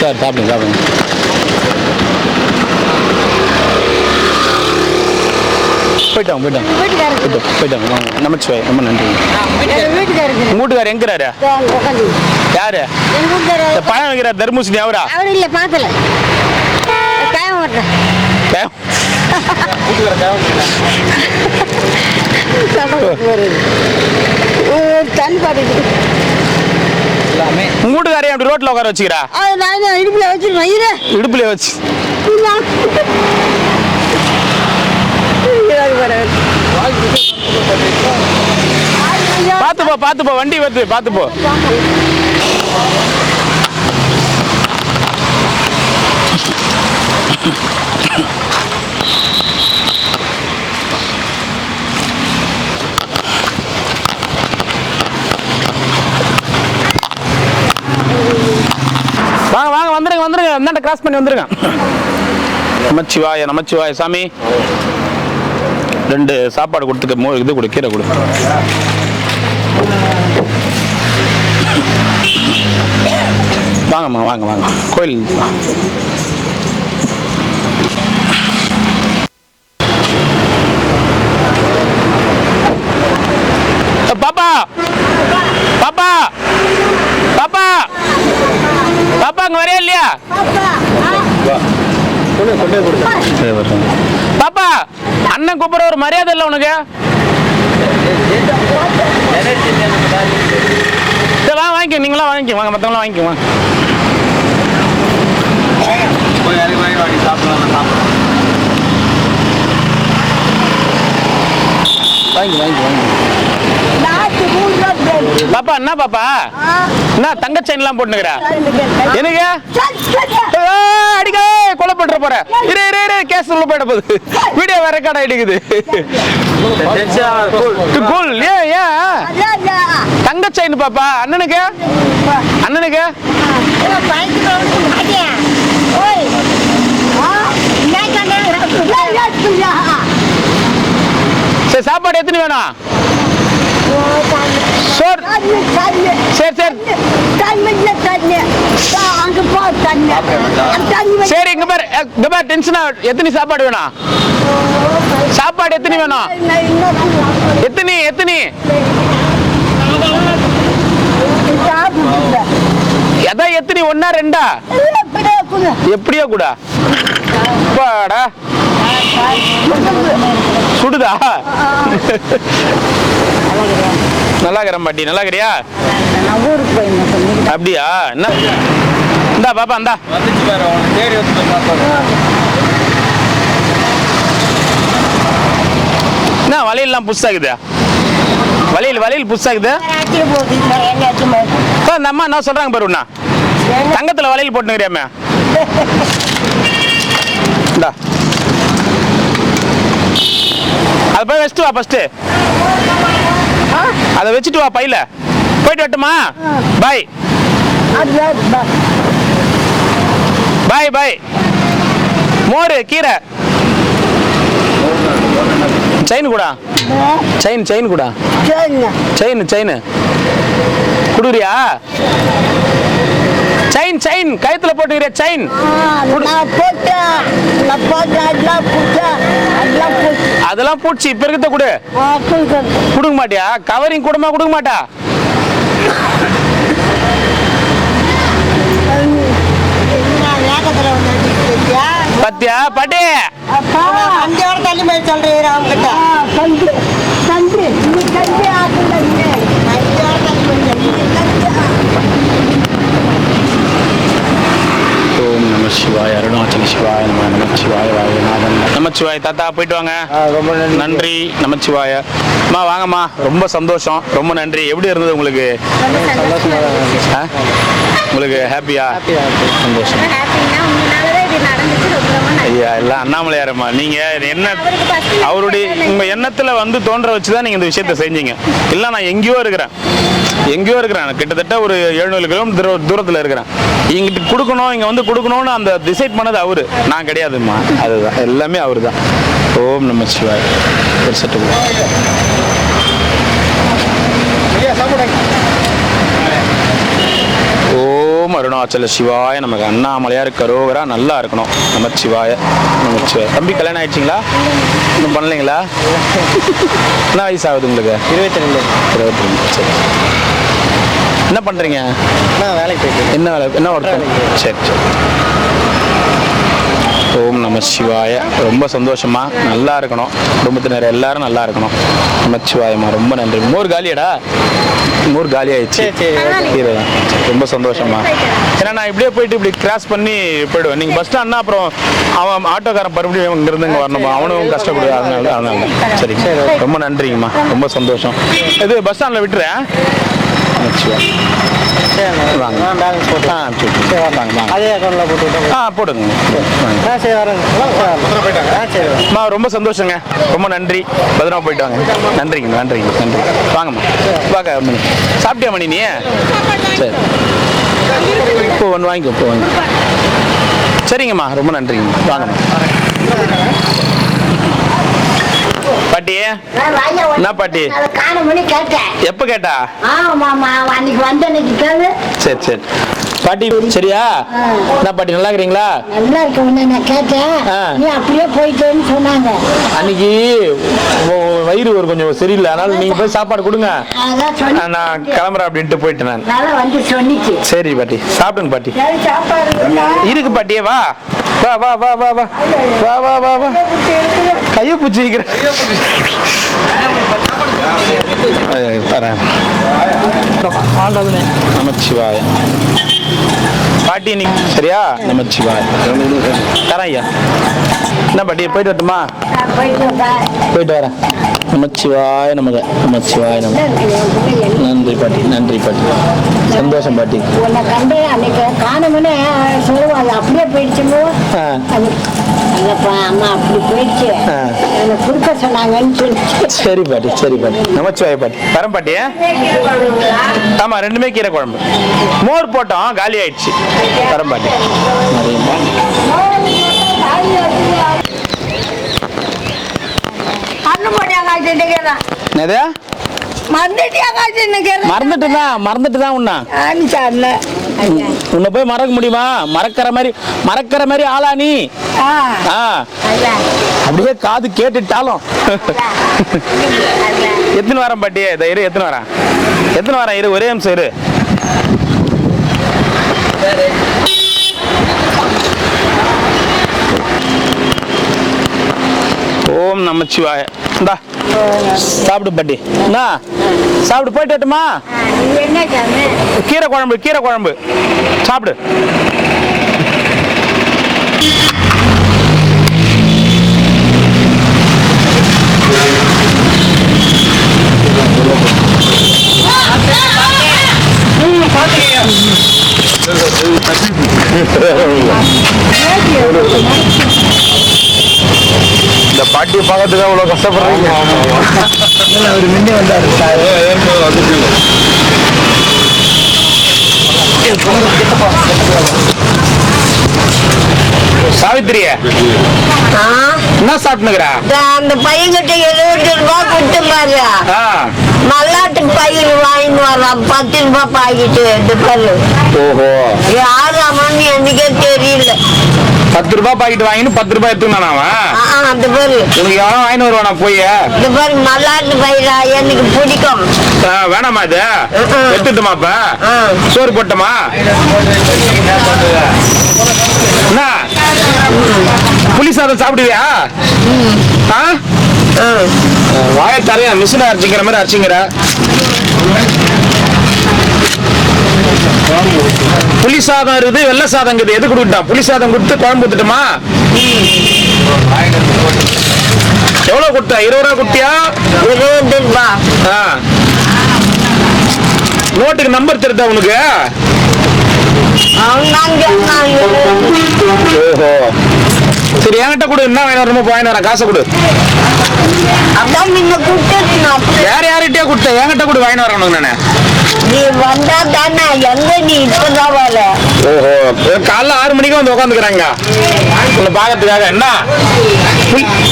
சார் சாப்பிடுங்க. போயிட்டாங்க. நமச்சிவாய், ரொம்ப நன்றி. வீட்டுக்காரர் எங்கிறாரு? யாரு? பழம் வைக்கிறார் தர்மூசணி. அவரா? இல்ல பாத்தல வீட்டுக்காரே அப்படி ரோட்ல உட்கார வச்சுக்கிறா? இடுப்புல வச்சு பார்த்து போ, வண்டி வருது, பார்த்து போ. வாங்க வந்துருங்க. இந்தாண்ட கிராஸ் பண்ணி வந்துருங்க. நமச்சிவாய சாமி. 2 சாப்பாடு கொடுத்துக்க, இது கொடு, கீரை கொடு. வாங்கம்மா, வாங்க கோயில். பாப்பா அங்க வரையா இல்லையா? பாப்பா அண்ணன் கூப்பிடுற ஒரு மரியாதை இல்லை உனக்கு? வாங்கிக்க, நீங்களா வாங்கிக்க, வாங்க, மற்றவங்களாம் வாங்கிக்க, வாங்க. பாப்பா என்ன பாப்பா என்ன தங்க செயின் எல்லாம் போட்டுக்கிற? எனக்கு அடிக்க கொலை பண்ற போற. இரு கேஸ் உள்ள போயிட போகுது. வீடியோ வேற ரெக்கார்ட் ஆயிடுக்குது. தங்க செயின் பாப்பா. அண்ணனுக்கு சரி, சாப்பாடு எத்தனை வேணும்? சரி, இங்க பாரு டென்ஷனா. எத்தனை சாப்பாடு வேணும்? சாப்பாடு எத்தனை வேணும்? எத்தனை எதான் எத்தனை? 1 2 எப்படியோ கூட சுடுதா? நல்லா இருக்கிறேன் பாட்டி. நல்லா இருக்கிறியா? அப்படியா? என்ன இந்தா பாப்பா, இந்தா என்ன வலையெல்லாம் புதுசாகுதா? வளையல் புதுசாகுது. ஆட்சியில் போகுது எங்க ஆட்சி மாதிரி அந்த அம்மா என்ன சொல்றாங்க பாருண்ணா, தங்கத்துல வளையல் போட்டுக்கிறியாமே. இந்தா அதை போய் வச்சுட்டு வா ஃபர்ஸ்ட். அதை வச்சுட்டு வா பையில. போயிட்டு வரட்டுமா? பாய் பாய் பாய். மோர் கீரை செயின் கூட செயின் கூட செயின் குடுறியா? செயின் கழுத்துல போட்டுக்கிறியா? செயின் அதெல்லாம் பூச்சி இப்ப இருக்கிறத கொடு. கொடுக்க மாட்டியா? கவரிங் கூடமா கொடுக்க மாட்டா? பத்தியா பாட்டி? தள்ளி போய் சொல்றேன் அவங்ககிட்ட ஓம் நம சிவாய அருணாச்சல சிவாய நம நமச்சிவாய வாயுநாதன் நமச்சிவாய. தாத்தா போயிட்டு வாங்க. ரொம்ப நன்றி நமச்சிவாய. அம்மா வாங்கம்மா, ரொம்ப சந்தோஷம், ரொம்ப நன்றி. எப்படி இருந்தது உங்களுக்கு? ஆ? உங்களுக்கு ஹாப்பியா? சந்தோஷம். ஐயா எல்லாம் அண்ணாமலையாரம்மா, நீங்க என்ன அவருடைய உங்க எண்ணத்துல வந்து தோன்ற வச்சுதான் நீங்க இந்த விஷயத்த செஞ்சீங்க. இல்ல நான் எங்கேயோ இருக்கிறேன் கிட்டத்தட்ட ஒரு 700 கிலோமீட்டர் தூரத்துல இருக்கிறேன். இங்கிட்டு கொடுக்கணும், இங்க வந்து கொடுக்கணும்னு அந்த டிசைட் பண்ணது அவரு, நான் கிடையாதும்மா. அதுதான் எல்லாமே அவரு தான். ஓம் நம சிவாய். ஒரு செட்டு ஓம் அருணாச்சல சிவாய நமக்கு. அண்ணாமலையார் கரோகரா நல்லா இருக்கணும். நமச்சிவாய நமச்சிவாய. தம்பி கல்யாணம் ஆயிடுச்சிங்களா? இன்னும் பண்ணலைங்களா? என்ன வயசு ஆகுது உங்களுக்கு? 22. சரி. என்ன பண்றீங்க? வேலைக்கு போயிட்டு என்ன வேலை? என்ன ஒர்க்? சரி. ஓம் நம சிவாய. ரொம்ப சந்தோஷமா, நல்லா இருக்கணும், குடும்பத்தினர் எல்லாரும் நல்லா இருக்கணும். நமச்சிவாயம்மா, ரொம்ப நன்றி. மோர் காலியாடா? மோர் காலி ஆயிடுச்சு. ரொம்ப சந்தோஷமா. ஏன்னா நான் இப்படியே போயிட்டு இப்படி கிராஸ் பண்ணி போயிடுவேன். நீங்க பஸ் ஸ்டாண்ட்னா அப்புறம் அவன் ஆட்டோக்காரன் மறுபடியும் இங்கிருந்து இங்கே வரணுமா, அவனும் கஷ்டப்படுது. அதனால சரி, ரொம்ப நன்றிங்கம்மா, ரொம்ப சந்தோஷம். இது பஸ் ஸ்டாண்டில் விட்டுறேன். ரொம்ப சந்தோஷங்க, ரொம்ப நன்றி. பத்திரமா போயிட்டு வாங்க. நன்றிங்க. வாங்கம்மா வாங்க. சாப்பிட்டியா மணி நீ? சரி, இப்போ ஒன்று வாங்கிக்கோ. சரிங்கம்மா, ரொம்ப நன்றிங்கம்மா. வாங்கம்மா. பாட்டி என்ன பாட்டி? எப்ப கேட்டா? சரி பாட்டி. சரியா? என்ன பாட்டி, நல்லா இருக்கிறீங்களா? நல்லா இருக்கு. நான் கேட்டேன், நீ அப்படியே போயிட்டேன்னு சொன்னாங்க. அன்னைக்கு வயிறு ஒரு கொஞ்சம் சரியில்லை, அதனால நீங்க போய் சாப்பாடு கொடுங்க, நான் கிளம்புறேன் அப்படின்ட்டு போயிட்டேன் நான். வந்து சொன்னிச்சு. சரி பாட்டி, சாப்பிடுங்க பாட்டி. இருக்கு பாட்டியே. வா வா வா வா வா வா வா வா வா வா. கையை பிடிச்சிக்கிறேன். நமச்சிவாய. பாட்டி நீ சரியா? நமச்சிவாய. தரேன் ஐயா. என்ன பாட்டி, போயிட்டு வரட்டுமா? போயிட்டு வரேன். நமச்சிவாய நமக. நமச்சிவாய நமக. நன்றி பாட்டி, நன்றி பாட்டி. சந்தோஷம் பாட்டி. உன்னை கண்டு அன்னைக்கு காணும்னு சொல்லுவாங்க, அப்படியே போயிடுச்சுமோ. அம்மா அப்படி போயிடுச்சு, எனக்கு கொடுக்க சொன்னாங்கன்னு சொல்லிச்சு. சரி பாட்டி, சரி பாட்டி. நமச்சிவாய பாட்டி. வரேன் பாட்டி. ஆமா, ரெண்டுமே கீரை குழம்பு. மோர் போட்டோம், காலி ஆயிடுச்சு. வரேன் பாட்டி. மறந்துட்டு தான் உன்னை போய் மறக்க முடியுமா? மறக்கிற மாதிரி ஆளா நீ? அப்படியே காது கேட்டுட்டாலும். எத்தனை வாரம் பாட்டி? இரு, எத்தனை வாரம் இரு, ஒரே நிமிஷம் இரு. ஓம் நமச்சிவாய. இந்தா சாப்பிடு பாட்டி. சாப்பிடு, போயிட்டு வரட்டுமா? கீரை குழம்பு சாப்பிடு. இந்த பாட்டியை பார்க்கறதுக்கு அவ்வளோ கஷ்டப்படுறீங்க. அவர் முன்னே வந்தார் சாவித்திரிய என்ன சாப்பிட்டுக்கிறா? அந்த பையன்கிட்ட 70 ரூபாய் கொடுத்து பாரு, மல்லாட்டு பயிர் வாங்கிட்டு வரலாம் 10 ரூபாய் பாக்கிட்டு. இந்த பாரு ஓஹோ, யாரு அவன் எனக்கே தெரியல. 10 ரூபாய் பாக்கெட் வாங்கிட்டு 10 ரூபாய் எடுத்துனான் அவன். அந்த பாரு உனக்கு எவனா வாங்கிட்டு வருவானா போய்? இந்த பாரு மல்லாட்டு பயிரா எனக்கு பிடிக்கும். வேணாமா இது? எடுத்துட்டுமா இப்ப? சோறு போட்டமா? என்ன புளி சாதம் சாப்பிடுவியா? வாய தரையா மிஷின் அரைச்சிக்கிற மாதிரி அரைச்சிங்கிற. புளி சாதம் இருக்குது, வெள்ளை சாதம் இருக்குது. எது கொடுத்துட்டான்? புளி சாதம் கொடுத்து குழம்பு ஊத்துட்டுமா? எவ்வளவு கொடுத்தா? 20 ரூபா கொடுத்தியா? 20 ரூபாய். நோட்டுக்கு நம்பர் தெரியுதா உனக்கு? ஓஹோ, சரி என்கிட்ட கொடு. என்ன வேணும்? ரொம்ப வாங்கிட்டு வரேன், காசை கொடு. அதான் முன்ன கொடுத்துருக்கணும். வேற யார்கிட்டயே கொடுத்த? என்கிட்ட கொடு, வாங்கிட்டு வரேன் நானு. நீ வந்தா தானே, எங்க நீ இப்பதான் வர? ஓஹோ, காலைல 6 மணிக்கு வந்து உட்காந்துக்கிறாங்க உங்களை பாக்கிறதுக்காக. என்ன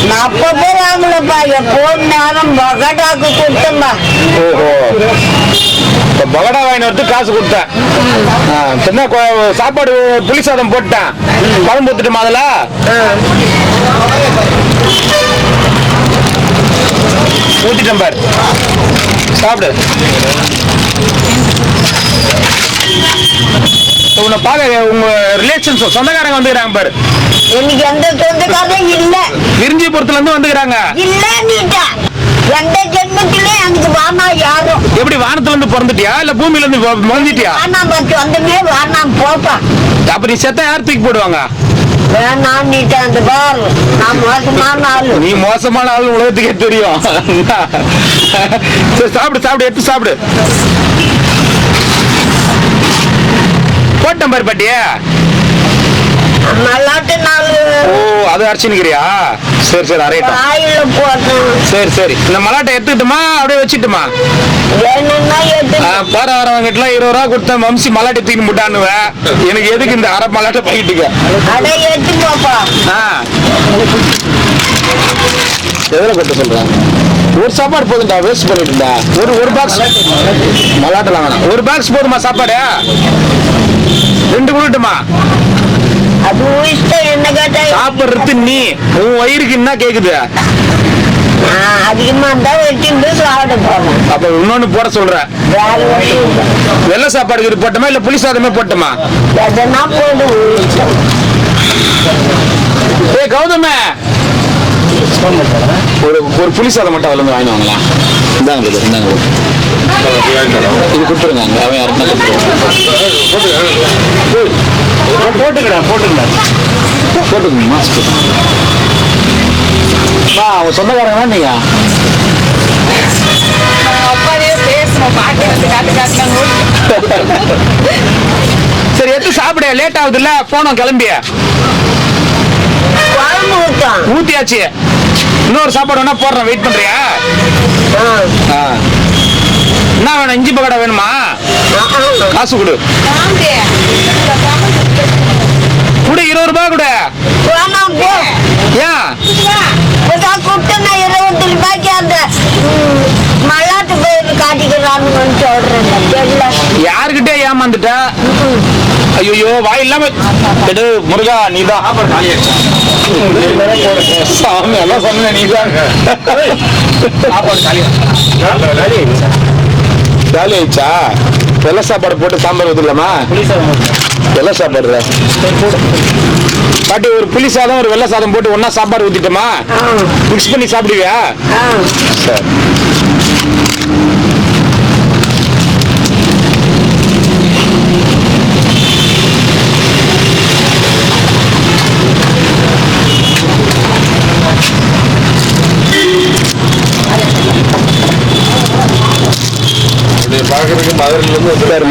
நான் அப்பவே வாங்கலப்பா, எப்போ நேரம் பகடாக்கு கொடுத்தம்பா. ஓஹோ, பகடா வாங்கிட்டு வந்து காசு கொடுத்தேன். சின்ன சாப்பாடு புளி சாதம் போட்டேன், குழம்பு ஊத்துட்டுமா? அதுல ஊத்திட்டேன் பாரு, சாப்பிடு. உன்னை பார்க்க உங்க ரிலேஷன்ஸ் சொந்தக்காரங்க வந்துக்கிறாங்க பாரு. எனக்கு எந்த சொந்தக்காரரும் இல்ல. விருஞ்சிபுரத்துல இருந்து வந்துக்கிறாங்க. இல்ல நீட்டா எந்த ஜென்மத்திலே எனக்கு வானா யாரும். எப்படி வானத்துல இருந்து பிறந்துட்டியா இல்ல பூமியில இருந்து பிறந்துட்டியா? வானா பத்து வந்தமே வானா போப்பா. அப்ப நீ செத்த யார் தூக்கி போடுவாங்க? வேணாம் நீட்டா அந்த பாரு, நான் மோசமான ஆளு. நீ மோசமான ஆளு உலகத்துக்கே தெரியும். சரி சாப்பிடு சாப்பிடு, எடுத்து சாப்பிடு. போட்டேன் பாரு பாட்டிய. மல்லாட்டு நாள். ஓ, அது அரைச்சினுக்கிறியா? சரி சரி, அரையட்டும். ஆயில போட்டேன். சரி சரி, இந்த மலாட்டை எடுத்துக்கிட்டுமா அப்படியே வச்சுட்டுமா? வேணும்னா எடுத்து. பார வரவங்க கிட்ட 20 ரூபா கொடுத்தேன், வம்சி மலாட்டை தூக்கி முட்டானுவேன். எனக்கு எதுக்கு இந்த அரை மலாட்டை பாக்கிட்டுக்க? அட எடுத்து போப்பா. எதுல கொட்ட சொல்றேன்? ஒரு சாப்பாடு போதும்டா, வேஸ்ட் பண்ணிட்டு இருந்தா. ஒரு பாக்ஸ் மலாட்டெல்லாம் வேணாம், ஒரு பாக்ஸ் போதுமா சாப்பாடு? 2 கொடுட்டுமா? அது இஷ்டம், என்ன கேட்டா சாப்பிடுறது நீ, உன் வயிறுக்கு என்ன கேக்குது? அதிகமா இருந்தா வெட்டிட்டு சாப்பிட போறேன். அப்ப இன்னொன்னு போட சொல்ற. வேற வழி இல்லை. வெள்ளை சாப்பாடுக்கு இது போட்டோமா இல்ல புளி சாதமே போட்டோமா? எதனா போடு. ஏ கௌதமே, ஒரு புளி சாதம் மட்டும் அதுல இருந்து வாங்கி வாங்கலாம். இந்தாங்க இந்தாங்க, இது கொடுத்துருங்க. அவன் யாருன்னா போட்டுக்கடா போட்டுக்கங்க மாஸ்க். அவன் சொந்தக்காரங்க நீங்க. சரி எடுத்து சாப்பிட, லேட் ஆகுது இல்ல, போனோம் கிளம்பிய. குழம்பு ஊத்தம் ஊத்தியாச்சு. இன்னொரு சாப்பாடு வேணா போடுறேன், வெயிட் பண்றியா? என்ன வேணும்? இஞ்சி பக்கோடா வேணுமா? காசு கொடு. கொடு, 20 ரூபாய் கொடு. வேணாம் போ. ஏன்? கூப்பிட்டு 20 ரூபாய்க்கு அந்த மல்லாட்டு பயிர் காட்டிக்கிறான்னு சொல்றேன். யாருக்கிட்டே ஏமாந்துட்ட? ஐயோ வாய் இல்லாம முருகா, நீதான் சாமி எல்லாம் சொன்ன. நீதான் காலி ஆயிடுச்சா? வெள்ளை சாப்பாடு போட்டு சாம்பார் ஊத்தலாமா? வெள்ளை சாப்பாடு பாட்டி, ஒரு புளி சாதம் ஒரு வெள்ளை சாதம் போட்டு ஒன்னா சாப்பாடு ஊத்திட்டோமா? மிக்ஸ் பண்ணி சாப்பிடுவியா? சரி. பார்க்கறதுக்கு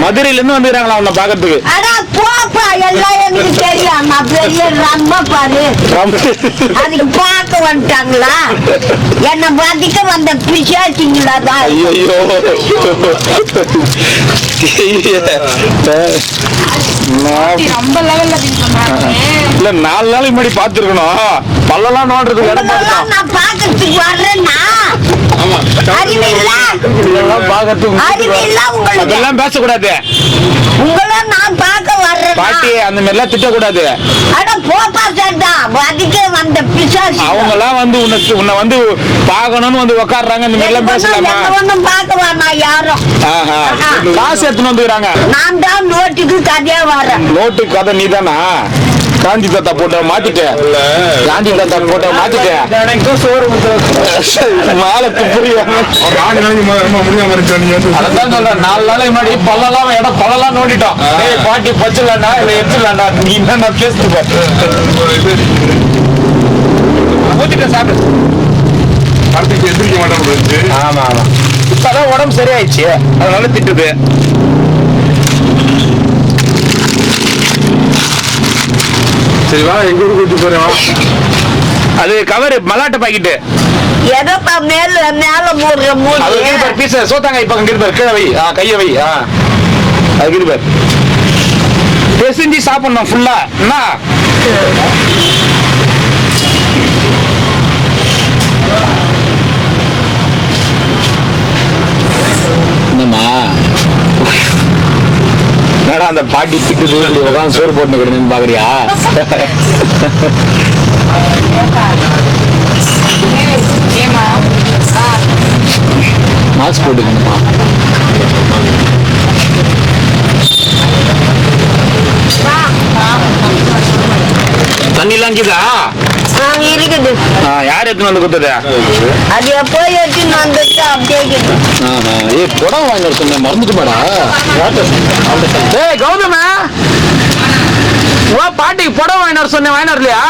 மதுரையில இருந்து வந்துக்கிறாங்களா உன்னை பாக்கிறதுக்கு? அடா போப்பா, எல்லாம் எனக்கு தெரியும். நான் பெரிய ரொம்ப பாரு, அதுக்கு பார்க்க வந்துட்டாங்களா? என்ன பாதிக்க வந்த பிசாசிங்களா தான். ஐயோ ரொம்ப லெவல்ல இல்ல 4 நாளைக்கு முன்னாடி பாத்துருக்கணும். பல்லெல்லாம் நோண்டுறதுக்கு இடம் உங்களெல்லாம் பார்த்துட்டோம். நான் பார்க்கறதுக்கு வர்றேன்னா அறிவில்ல, அறிவில்ல உங்களுக்கு. அதெல்லாம் பேசக்கூடாது உங்களை நான் பார்க்க வர்றேன். பாட்டி, அந்த மாதிரி எல்லாம் திட்டக்கூடாது. அட போப்பா சட்டா, பாதிக்க வந்த பிசாசி. அவங்க எல்லாம் வந்து உன்னை வந்து பாக்கணும்னு வந்து உக்காடுறாங்க. இந்த மாதிரி எல்லாம் பேசலாமா? ஒண்ணும் பார்க்க வேணாம் யாரும். ஆஹா. காசு எடுத்துன்னு வந்துக்கிறாங்க. நான் தான் நோட்டுக்கு கதையா வரேன். நோட்டு கதை நீதானா? காந்தி தாத்தா போட்டோ மாத்திட்ட, காந்தி தாத்தா போட்டோ மாத்திட்ட, மாலை புரியாம அதான் சொல்றேன். 4 நாளைக்கு முன்னாடி பல்லெல்லாம் இடம் பல்லெல்லாம் நோண்டிட்டோம். பாட்டி பச்சலாண்டா இல்ல எச்சலாண்டா, நீ என்ன பேசுற? ஊத்திட்ட சாப்பிடு. ஆமா ஆமா, இப்பதான் உடம்பு சரியாயிடுச்சு, அதனால திட்டுது. சரி வா, எங்க ஊருக்கு கூட்டு போறோம். அது கவர் மலாட்ட பாக்கெட்டு. எதப்பா மேல மேல மூடுற மூடு. அது கிருபார் பீஸ் சோத்தாங்க. இப்ப கிருபார் கீழே வை, கைய வை. அது கிருபார் பெசிஞ்சி சாப்பிடணும் ஃபுல்லா. என்ன என்னம்மா என்னடா அந்த பாட்டி திட்டு உட்காந்து சோறு போட்டு கிடந்துன்னு பாக்குறியா? மாஸ்க் போட்டுக்கணுமா? தண்ணி எல்லாம் இருக்குதா? இருக்குது. யார் எடுத்துன்னு வந்து கொடுத்தது? அது எப்போ எடுத்துன்னு வந்துட்டு அப்படியே இருக்குது. ஏய், புடம் வாங்கி சொன்னேன், மறந்துட்டு போடா. ஏய் கௌதம, பாட்டிக்கு புடம் வாங்கினார் சொன்னேன், வாங்கினார் இல்லையா?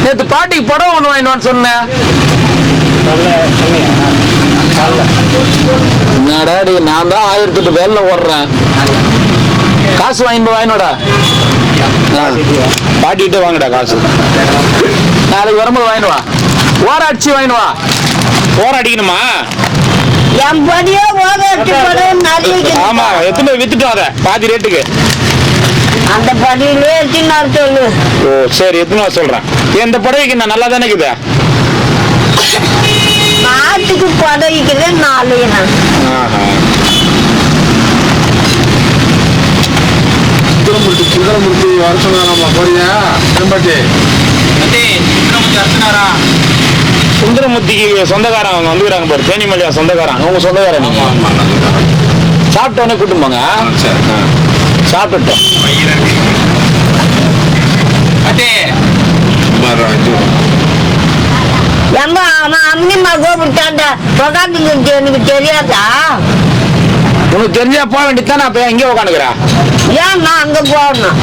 நேற்று பாட்டிக்கு புடம் ஒன்று வாங்கினான்னு சொன்னேன். என்னடாடி, நான் தான் 1008 வேலை ஓடுறேன். காசு வாங்கினோடா, பாட்டிக்கிட்டே வாங்கடா காசு. நாளைக்கு வரும்போது வாங்கினுவா. ஓர அடிச்சு வாங்கினுவா. ஓர அடிக்கணுமா? என் படியோ நிறைய. ஆமா, எத்தனை வித்துட்டோம் அதை பாதி ரேட்டுக்கு. அந்த படியிலே எத்தினா சொல்லு. ஓ சரி, எத்தனை சொல்றேன். இந்த புடவைக்கு நான் நல்லா தானே இருக்குது. நாட்டுக்கு புடவைக்குது 4. சுந்தரமூர்த்தி வருஷம் போறியா? சுந்தரமூர்த்திக்கு சொந்தக்காரன் அவங்க வந்துக்கிறாங்க பாரு, தேனிமலையா சொந்தக்காரன். அவங்க சொந்தக்காரன் சாப்பிட்டோன்னே கூட்டும் போங்க. சாப்பிட்டுட்டோம். ஏம்பா அவன் அம்னிமா கூப்பிட்டாண்ட உக்காந்துங்க, எனக்கு தெரியாதா? உனக்கு தெரிஞ்சா போக வேண்டியதுதானே. அப்ப இங்கே உட்காந்துக்கிறா? ஏன் நான் அங்க போகணும்?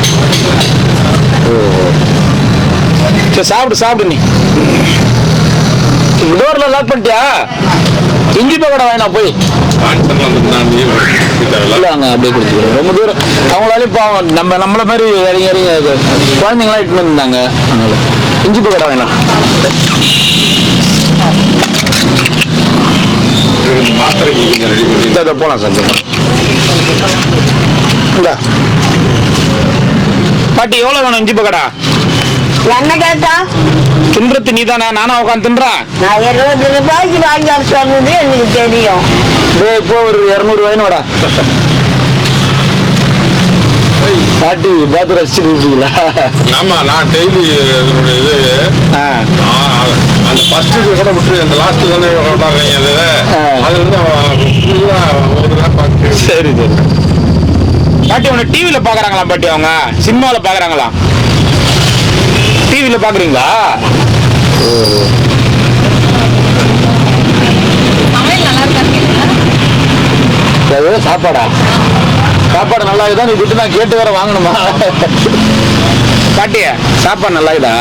சரி சாப்பிடு சாப்பிடு. நீ டோர்ல லாக் பண்ணிட்டியா? இஞ்சி பக்கோடா வாங்கினா போய் அங்க அப்படியே கொடுத்துக்கிறோம். ரொம்ப தூரம் அவங்களாலே பாவம், நம்மள மாதிரி இறங்கி இறங்கி குழந்தைங்களாம் இட்டு இருந்தாங்க. அதனால இஞ்சி பக்கோடா வேணாம். போலாம் சார். பாட்டி எவ்வளவு வேணும் இஞ்சி பக்கோடா? என்ன கேட்டா? தின்றது நீ தானே, நானா உட்காந்து தின்றேன். நான் 20 ரூபாய்க்கு வாங்கி சொன்னது எனக்கு தெரியும். இப்போ ஒரு 200 ரூபாய்னோடா. பாட்டி பார்த்து ரசிச்சிருக்கீங்களா? ஆமா, நான் டெய்லி இது அந்த ஃபர்ஸ்ட் கூட விட்டு அந்த லாஸ்ட் தானே கொண்டாடுறீங்க. அது வந்து சரி சரி. பாட்டி உன்னை டிவியில பாக்குறாங்களா? பாட்டி அவங்க சினிமாவில பாக்குறாங்களா? டிவியில பாக்குறீங்களா? சாப்பாடா? சாப்பாடு நல்லா இருக்குதா? நீ விட்டு நான் கேட்டு வேற வாங்கணுமா? பாட்டிய சாப்பாடு நல்லா இருக்குதா?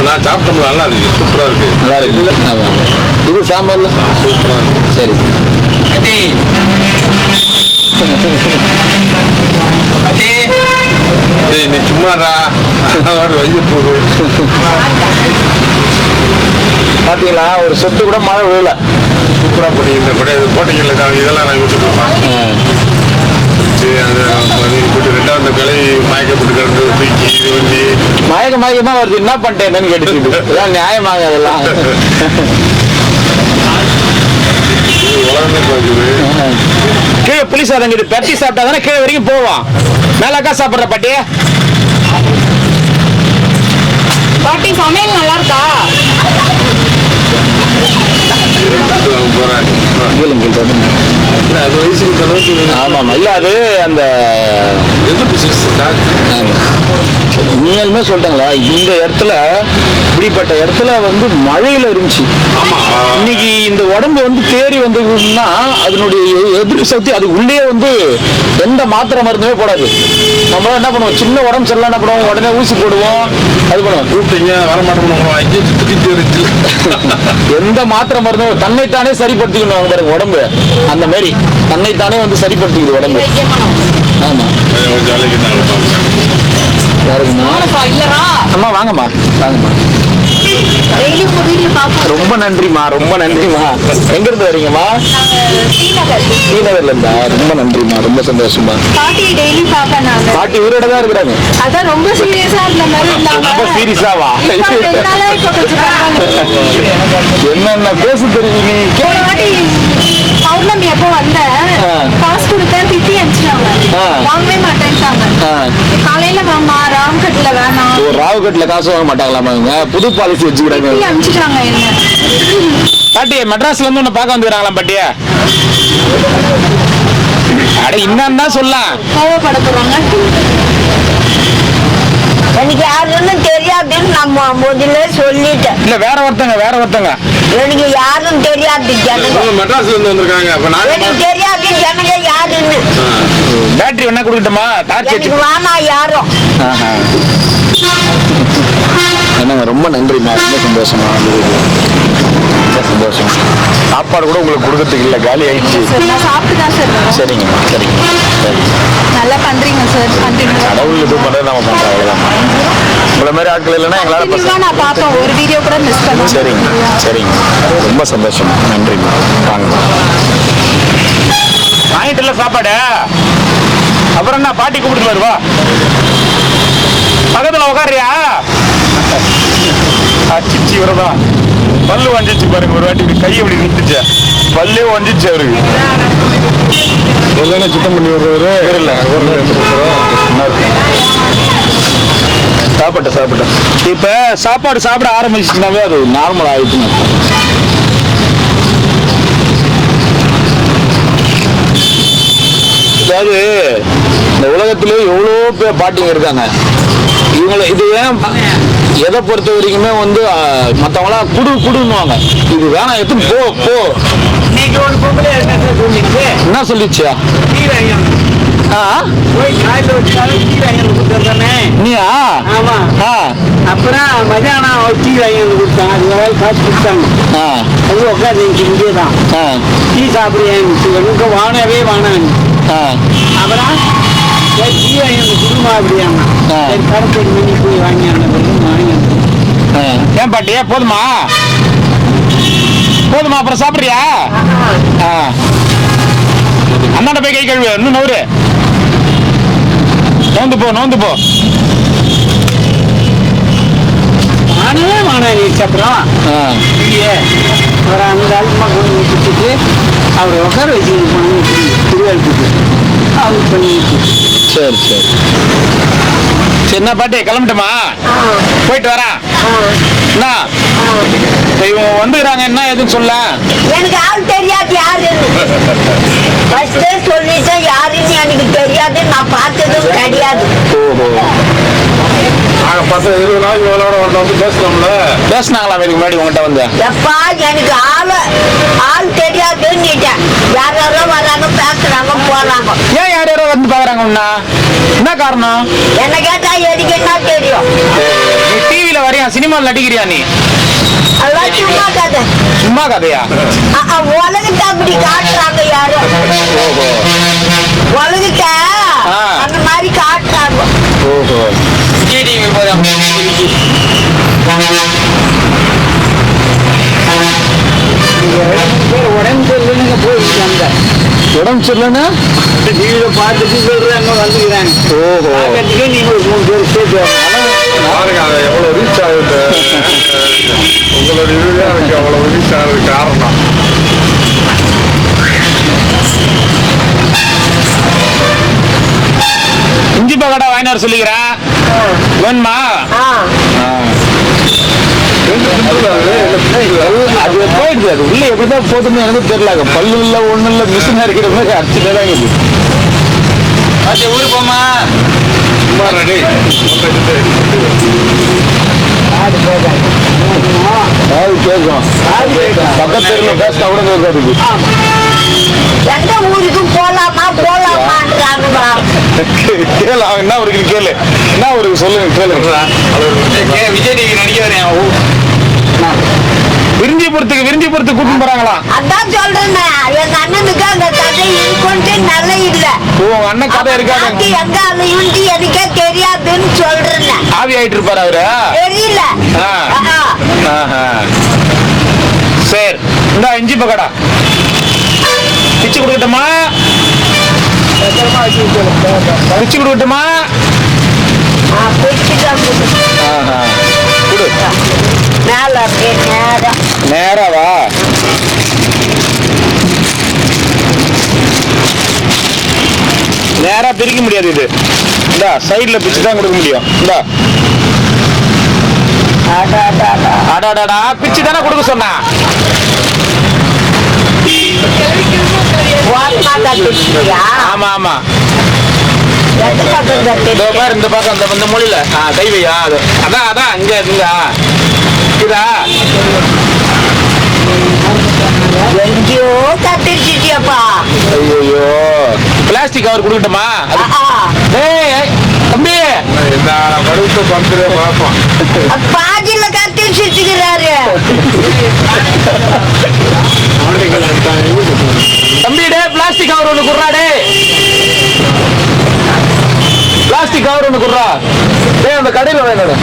நான் சாப்பிட்டோம், நல்லா இருக்கு, சூப்பரா இருக்கு. நல்லா இருக்கு. ஆமா. இது சாம்பார்ல சூப்பரா இருக்கு. சரி. டேய், நீ சும்மாடா வைய போகுது. பாத்தீங்களா, ஒரு சொட்டு கூட மழை விழல. சூப்பரா பண்ணி இந்த போட்டீங்கல்ல, இதெல்லாம் நான் விட்டு போப்பேன். அது ரெண்டாவது கிளை மயக்கப்பட்டு கிடந்து தூக்கி இது பண்ணி மயக்கமா வருது, என்ன பண்ணிட்டேன்னு கேட்டுச்சு. இதெல்லாம் நியாயமாக அதெல்லாம். உலகமே பார்க்குது. கீழே புளி சாதம் கிட்ட பெட்டி சாப்பிட்டா தானே கீழே வரைக்கும் போவோம். மேலக்கா சாப்பிட்ற பாட்டி. பாட்டி சமையல் நல்லா இருக்கா? போறேன். அது வயசுக்கு அளவுக்கு ஆமாம், இல்லை அது அந்த உண்மையாலுமே சொல்லிட்டாங்களா, இந்த இடத்துல இப்படிப்பட்ட இடத்துல வந்து மழையில இருந்துச்சு. இன்னைக்கு இந்த உடம்பு வந்து தேறி வந்ததுன்னா அதனுடைய எதிர்ப்பு சக்தி அது உள்ளே வந்து எந்த மாத்திரை மருந்துமே போடாது. நம்ம என்ன பண்ணுவோம், சின்ன உடம்பு சரியில்லை என்ன பண்ணுவோம், உடனே ஊசி போடுவோம், அது பண்ணுவோம். கூப்பிட்டீங்க வரமாட்டோம். எந்த மாத்திரை மருந்தும் தன்னைத்தானே சரிப்படுத்திக்கணும் பாருங்க உடம்பு. அந்த மாதிரி தன்னைத்தானே வந்து சரிப்படுத்திக்குது உடம்பு. ஆமா, யாருக்குமா? இல்லரா அம்மா வாங்கம்மா, வாங்கம்மா. டெய்லி உங்க வீட்டுல பாப்போம். ரொம்ப நன்றிம்மா, ரொம்ப நன்றிம்மா. எங்க இருந்து வரீங்கம்மா? ஸ்ரீநகர்ல இருந்தா? ரொம்ப நன்றிம்மா, ரொம்ப சந்தோஷமா. பாட்டி டெய்லி பாப்பேன் நாங்க. பாட்டி உயிரோட தான் இருக்கிறாங்க. அதான் ரொம்ப சீரியஸா இருந்த மாதிரி இருந்தாங்க. ரொம்ப சீரியஸாவா? இப்ப ரெண்டு நாளா இப்ப கொஞ்சம் பரவாயில்ல. என்னென்ன பேச தெரியுது நீ? ஒரு வாட்டி பௌர்ணமி அப்போ வந்தேன், காசு கொடுத்தேன், திட்டி அனுப்பிச்சிட்டாங்க. வாங்கவே மாட்டேன்ட்டாங்க. காலையில வாமா, ராம்கட்ல வேணாம். ஒரு ராவுகட்ல காசு வாங்க மாட்டாங்களாமா இவங்க? புது பாலிசி வச்சுக்கிறாங்க. திட்டி அனுப்பிச்சிட்டாங்க என்ன. பாட்டி மெட்ராஸ்ல இருந்து உன்னை பார்க்க வந்துக்கிறாங்களாம் பாட்டியா? அட என்னன்னு தான் சொல்லலாம். கோவப்பட போறாங்க. எனக்கு யாருன்னு தெரியாதுன்னு நம்ம முதல்ல சொல்லிட்டேன். இல்ல வேற ஒருத்தங்க எனக்கு யாரும் தெரியாது ஜனங்க. மெட்ராஸ்ல இருந்து வந்திருக்காங்க. அப்ப எனக்கு தெரியாது ஜனங்க யாருன்னு. பேட்டரி என்ன கொடுக்கட்டுமா? டார்ச் எனக்கு வேணா யாரும். என்னங்க, ரொம்ப நன்றிம்மா, ரொம்ப சந்தோஷமா. ரொம்ப சந்தோஷம். சாப்பாடு கூட உங்களுக்கு கொடுக்கறதுக்கு இல்லை, காலி ஆயிடுச்சு. சார் நான் சாப்பிட்டு தான் சார் வரேன். சரிங்கம்மா, சரிங்கம்மா, சரி. நல்லா பண்றீங்க சார். கண்டினியூ. கடவுள் இது பண்ணுறது நம்ம பண்ணுறோம், அவ்வளோதான். உங்களை மாதிரி ஆட்கள் இல்லைன்னா எங்களால் கண்டினியூவா நான் பார்ப்பேன். ஒரு வீடியோ கூட மிஸ் பண்ணுவேன். சரிங்க, சரிங்க. ரொம்ப சந்தோஷம், நன்றிம்மா. வாங்கம்மா. வாங்கிட்டு இல்ல சாப்பாடு. அப்புறம் என்ன பாட்டி கூப்பிட்டு வருவா? பக்கத்துல உட்காரியா? அச்சிச்சி இவரதான் பல்லு வஞ்சிச்சு பாருங்க. ஒரு வாட்டி கை அப்படி நிறுத்துச்சு, பல்லே வஞ்சிச்சு அவருக்கு. எல்லாமே சுத்தம் பண்ணி விடுறவரு இல்ல சாப்பிட்டேன். இப்ப சாப்பாடு சாப்பிட ஆரம்பிச்சுனாவே அது நார்மல் ஆயிடுச்சுங்க. அதாவது இந்த உலகத்திலே எவ்வளோ பேர் பாட்டிங்க இருக்காங்க. இவங்களை இது ஏன் எதை பொறுத்த வரைக்குமே வந்து மற்றவங்களாம் குடுன்னுவாங்க. இது வேணாம், எத்தனை போ. என்ன சொல்லிச்சியா? நீயா? அப்புறம் மதியானம் டீ வாங்கி வந்து கொடுத்தாங்க. அது காசு கொடுத்தாங்க. அது உட்காந்து இங்கே தான் டீ சாப்பிடுறேன். வானவே வானாங்க. அப்புறம் டீ வாங்கி வந்து குடும்பம் அப்படியாங்க. கடை மணி போய் வாங்கி வாங்கி. ஏன் பாட்டியா? போதுமா? அப்புறம் சாப்பிடுறியா? அண்ணாண்ட போய் கை கழுவு. இன்னும் நோந்து போ. வானவே வானாங்க. அப்புறம் அப்புறம் அந்த ஆளுமா கொண்டு வச்சுட்டு அவரை உட்கார வச்சுக்கிட்டு போனாங்க. திருவாரூருக்கு அவங்க பண்ணி. சரி. என்ன பாட்டி கிளம்பிட்டுமா? போயிட்டு வரேன். என்ன இவங்க வந்துக்கிறாங்க, என்ன எதுன்னு சொல்ல. எனக்கு ஆள் தெரியாது யாருன்னு. ஃபர்ஸ்டே சொல்லிட்டேன், யாருன்னு எனக்கு தெரியாது. நான் பார்த்ததும் கிடையாது. நாங்க 10-20 நாளைக்கு இவளோட வந்து பேசலாம்ல. பேசினாங்களா இதுக்கு முன்னாடி உங்ககிட்ட வந்து? எப்பா எனக்கு ஆள் தெரியாதுன்னுட்டேன். யாரோ வராங்க, பேசுறாங்க, போறாங்க. ஏன் யாரோ வந்து பாக்குறாங்க? என்ன காரணம்? என்ன கேட்டா எனக்கு என்ன தெரியும்? நீ டிவில வரையா சினிமாவில் நடிக்கிறியா நீ? அதெல்லாம் சும்மா கதை. சும்மா கதையா? உலகத்தை அப்படி காட்டுறாங்க யாரும். ஓஹோ. உலகத்தை அந்த மாதிரி காட்டுறாங்க. ஓஹோ. உடம்பு சரியில்லைன்னு போயிட்டு வந்தேன். உடம்பு சரியில்லைன்னா டிவியில பார்த்துட்டு சொல்றாங்க வந்துக்கிறாங்க. ஓஹோ. பார்க்கறதுக்கு நீங்க ஒரு 3 பேர் சேர்த்து பாருங்க அதை எவ்வளவு ரீச் ஆகுது. உங்களோட இதுதான் எனக்கு அவ்வளவு ரீச் ஆகுது காரணம். இஞ்சி பக்கோடா வாங்கி வர சொல்லிக்கிறேன். வேணுமா? அது போயிடுது. அது உள்ள எப்படிதான் போதுன்னு எனக்கு தெரியல. பல்லு இல்ல ஒண்ணு இல்ல மிஷின் இருக்கிற மாதிரி அடிச்சுட்டே தான் இருக்குது. ஊருக்கு போமா சும்மா ரெடி அது கேட்கும். பக்கத்து தெருவில் பேசினா கூட கேட்காது. எந்த ஊருக்கும் போலாமான்றாங்கப்பா. கேளு, அவன் என்ன ஊருக்கு கேளு, என்ன ஊருக்கு சொல்லுங்க கேளுங்களா. விஜய் டிவி நடிக்க வரேன். விரிஞ்சிபுரத்துக்கு கூட்டிட்டு போறாங்களா? அதான் சொல்றேன். எங்க அண்ணனுக்கு அந்த கதை இருக்குன்ட்டு நல்ல இல்ல. உங்க அண்ணன் கதை இருக்காது. எங்க அலையுன்ட்டு எனக்கே தெரியாதுன்னு சொல்றேன். ஆவி ஆயிட்டு இருப்பாரு அவரு. தெரியல. சரி, இந்த இஞ்சி பக்கோடா பிச்சு கொடுக்கட்டுமா? பிச்சு கொடுக்கட்டுமா? மேல அப்படியே நேராவா? நேரா பிரிக்க முடியாது. இது இந்த சைடுல பிச்சு தான் கொடுக்க முடியும். இந்த அடாடாடா பிச்சு தானே கொடுக்க சொன்னா. ஆமா ஆமா. இந்த பக்கம் அந்த மொழியில கை வையா. அதான் இங்க இருந்தா இதா எங்கேயோ கத்திருச்சிட்டியப்பா. ஐயோ பிளாஸ்டிக் கவர் கொடுக்கட்டுமா? தம்பி இந்த படுத்து படுத்துறே பார்ப்போம். பாதியில கத்திருச்சிருக்கிறாரு. தம்பி டே பிளாஸ்டிக் கவர் ஒண்ணு குடுறாடே. பிளாஸ்டிக் கவர் ஒண்ணு குடுறா. டேய் அந்த கடையில வேணும்.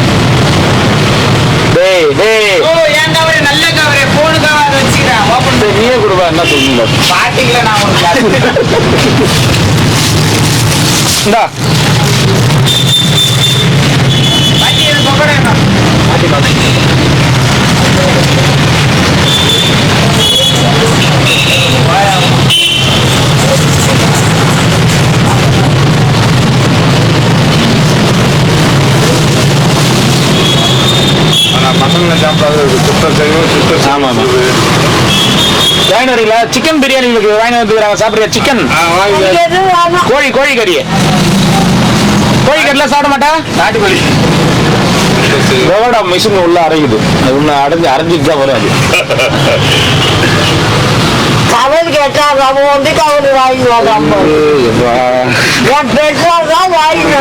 டேய் டேய் ஓ ஏன் கவரே நல்ல கவரே போன் கவர் வச்சிரா ஓபன் டேய் நீயே குடுவா. என்ன சொல்றீங்க? பாட்டிங்கள நான் உங்களுக்கு இந்தா பாட்டி இது பக்கறே பாட்டி பாட்டி பசங்களை சாப்பிடாது சுத்தம் செய்யணும். சுத்தம் ஆமா ஆமா. வாங்கி வரீங்களா? சிக்கன் பிரியாணி வாங்கி வந்துக்கிறாங்க. சாப்பிடுறியா சிக்கன்? கோழி கறி. கோழி கறிலாம் சாப்பிட மாட்டா? நாட்டுக்கோழி. மிஷின் உள்ள அரைக்குது. அது உள்ள அரைஞ்சிட்டு தான் வரும். அது கவர் கேட்டா அவன் வந்து கவர் வாங்கிடுவாங்க. என் பெட்ரோல் தான் வாங்கிட்டு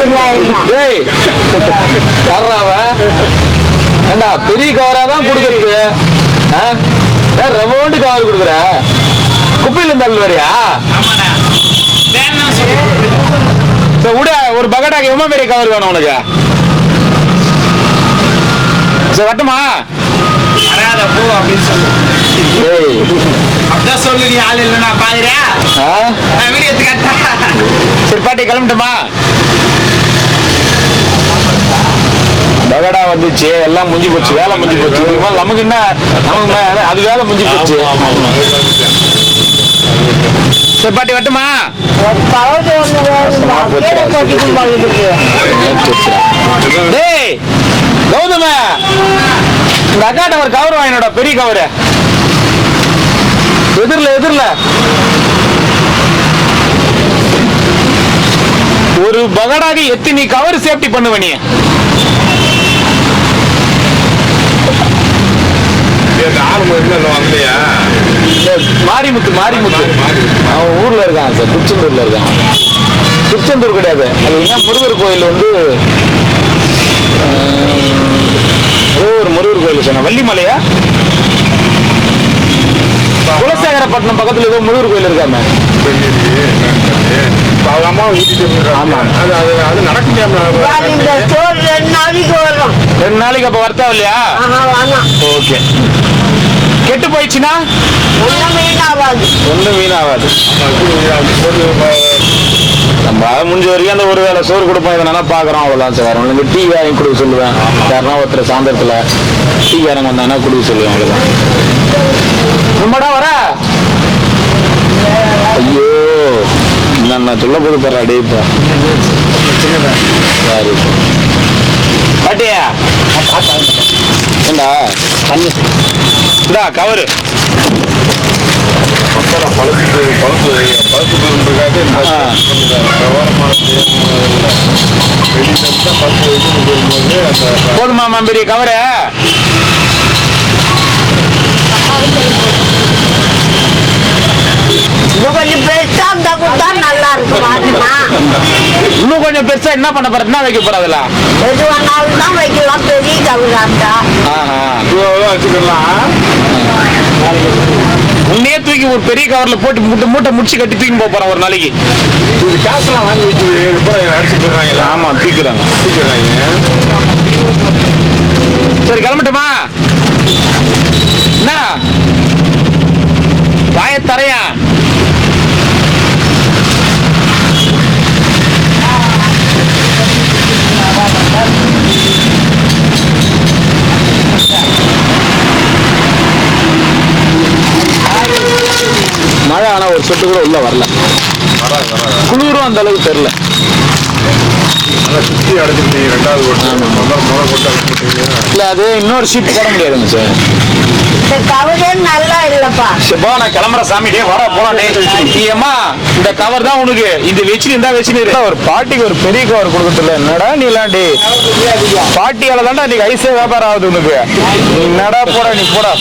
ஏண்டா பெரிய கவரா தான் கொடுக்குறது. ரெமோண்டு கவர் கொடுக்குற. குப்பையில இருந்தாலும் வரியா? விட ஒரு பகடாக்கு எவ்வளோ பெரிய கவர் வேணும் உனக்கு? சரி வட்டுமா? வராத போ அப்படின்னு சொல்லு. அப்படிதான் சொல்லு. நீ ஆள் இல்லைன்னா பாக்குறியா? வீடியோ எடுத்துக்கட்டா? சரி பாட்டி கிளம்பிட்டுமா? பகடா வந்துச்சு, எல்லாம் முடிஞ்சு போச்சு. வேலை முடிஞ்சு போச்சு. நமக்கு என்ன அது வேலை முடிஞ்சு போச்சு. சரி பாட்டி வட்டுமா? டேய் கௌதம இந்த அக்காட்ட ஒரு கவர் வாங்கினோட பெரிய கவரு எதிரில ஒரு பகடாக எத்தனை கவர் சேஃப்டி பண்ணுவ நீ? மாரிமுத்து அவன் ஊர்ல இருக்கான் சார். திருச்செந்தூர்ல இருக்கான். திருச்செந்தூர் கிடையாது, அது என்ன முருகர் கோயில் வந்து ஒரு முருகர் கோயில் சொன்ன வள்ளிமலையா? குலசேகரப்பட்டினம் பக்கத்துல ஏதோ முருகர் கோயில் இருக்காம. அவங்க அம்மா வீட்டுக்கு ஆமா. அது நடக்க முடியாம இந்த ஸ்டோர் 2 நாளைக்கு வரும். 2 நாளைக்கு அப்ப வரத்தா இல்லையா? வாங்க. ஓகே. கெட்டு போயிடுச்சுன்னா ஒண்ணுமே ஆகாது. ஒன்றும் வீணாகாது. நம்ம முடிஞ்ச வரைக்கும் அந்த ஒரு வேளை சோறு கொடுப்போம். இதை நல்லா பார்க்குறோம், அவ்வளோதான் சார். உங்களுக்கு டீ வாங்கி கொடுக்க சொல்லுவேன். யாருன்னா ஒருத்தர் சாயந்தரத்தில் டீக்காரங்க வந்தாங்கன்னா கொடுக்க சொல்லுவேன், அவ்வளோதான். நம்மடா வர. ஐயோ நான் சொல்ல போது பாரு அடேப்பா. பாட்டியா ஏண்டா தண்ணி இந்தா கவரு. போதுமாமா பெரிய கவரு? இன்னும் கொஞ்சம் பெருசா இருந்தா கூட நல்லா இருக்கும். இன்னும் கொஞ்சம் பெருசா என்ன பண்ண போற? என்ன வைக்க போற? அதுல எது வேணாலும் தான் வைக்கலாம். பெரிய கவுரா இருந்தா வச்சுக்கலாம். உன்னையே தூக்கி ஒரு பெரிய கவர்ல போட்டு மூட்டை மூட்டை முடிச்சு கட்டி தூக்கி போறேன் ஒரு நாளைக்கு. இது காசுலாம் வாங்கி வச்சு அடிச்சு போடுறாங்க. ஆமா தூக்குறாங்க. சரி கிளம்பட்டுமா? என்ன வாய தரையா? மழை ஆனா ஒரு சொட்டு கூட உள்ள வரல. குளிரும் அந்த அளவுக்கு தெரியல. சுத்தி அடைச்சிருக்கீங்க. 2வது இல்ல அது இன்னொரு ஷீட் போட முடியாதுங்க சார். இந்த கவரே நல்லா இல்லப்பா. போ நான் கிளம்புற சாமிட்டே வர போலாம்மா. இந்த கவர் தான் உனக்கு. இந்த வச்சு இந்த வச்சு ஒரு பாட்டிக்கு ஒரு பெரிய கவர் கொடுக்கறதுல என்னடா நீ இல்லாண்டி பாட்டியால தாண்டா நீ ஐசே வியாபாரம் ஆகுது உனக்கு. நீ என்னடா போட நீ போடா.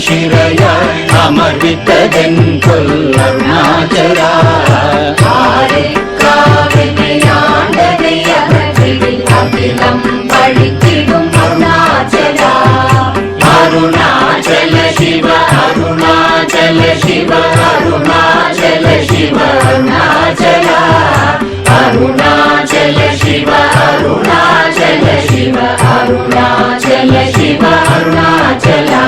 शिरया अमर्वितदென்கொல் அருணாச்சலா ஆரே காவினையாண்டதை அகற்றிடில் அகிலம் பழித்திடும் அருணாச்சலா அருணாச்சல சிவ அருணாச்சல சிவ அருணாச்சல சிவ அருணாச்சலா அருணாச்சல சிவ அருணாச்சல சிவ அருணாச்சல சிவ அருணாச்சலா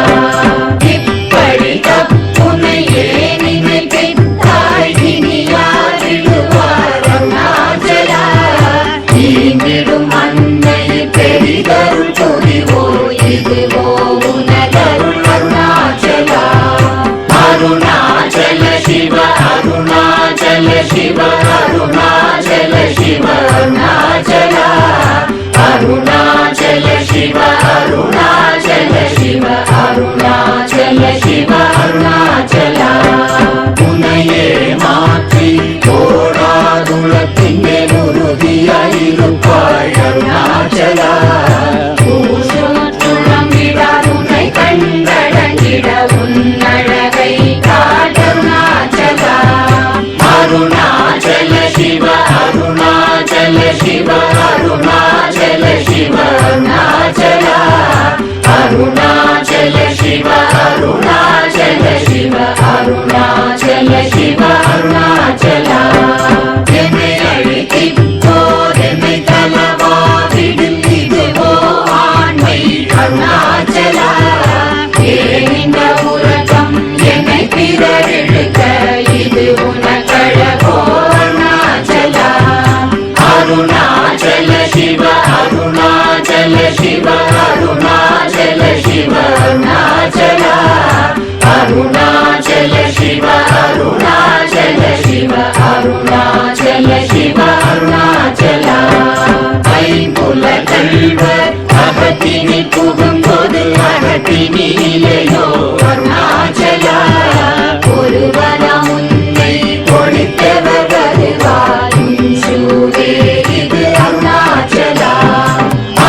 अरुणाचल शिव अरुणाचल शिव अरुणाचल शिव अरुणाचल अरुणाचल शिव अरुणाचल शिव अरुणाचल शिव अरुणाचल उनये माற்றி ஓடாதுலத்திங்கே உறுதியாயிருப்பாய் அருணாச்சல ஊசுற்றுளம்பிடாதுனை கண்டடங்கிட உன்னழகை காட்டருணாச்சலா அருணாச்சல சிவ அருணாச்சல சிவ அருணாச்சல சிவ அருணாச்சலா அருணாச்சல சிவ சிவ அருணாச்சல சிவ அருணாச்சலா என்னை அழைத்திப்போதென்னை தலவாவிடும் இதுவோ ஆண்மை அருணாச்சலா ஏனிந்த உறக்கம் என்னை பிறரெடுக்க இது உனக்கழகோ அருணாச்சலா அருணாச்சல சிவ அருணாச்சல சிவ அருணாச்சல சிவ அருணாச்சலா அருணாச்சல சிவ அருணாச்சல சிவ அருணாச்சல சிவ அருணாச்சலா ஐம்புல கல்வர் அகத்தினி புகும்போது அகத்தினி இல்லையோ அருணாச்சலா ஒருவரம் உன்னை ஒழித்தவர் வருவார் சூரே இது அருணாச்சலா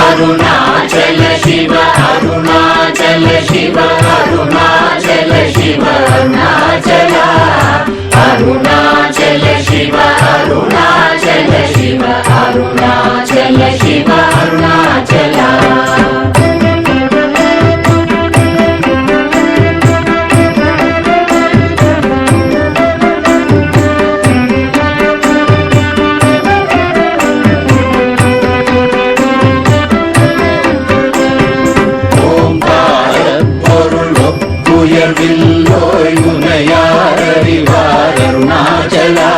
அருணாச்சல சிவ அருணாச்சல சிவ அருணாச்சல சிவ அருணாச்சலா அருணாச்சல சிவ அருணாச்சல சிவ அருணாச்சல சிவ அருணாச்சலா அருணாச்சலா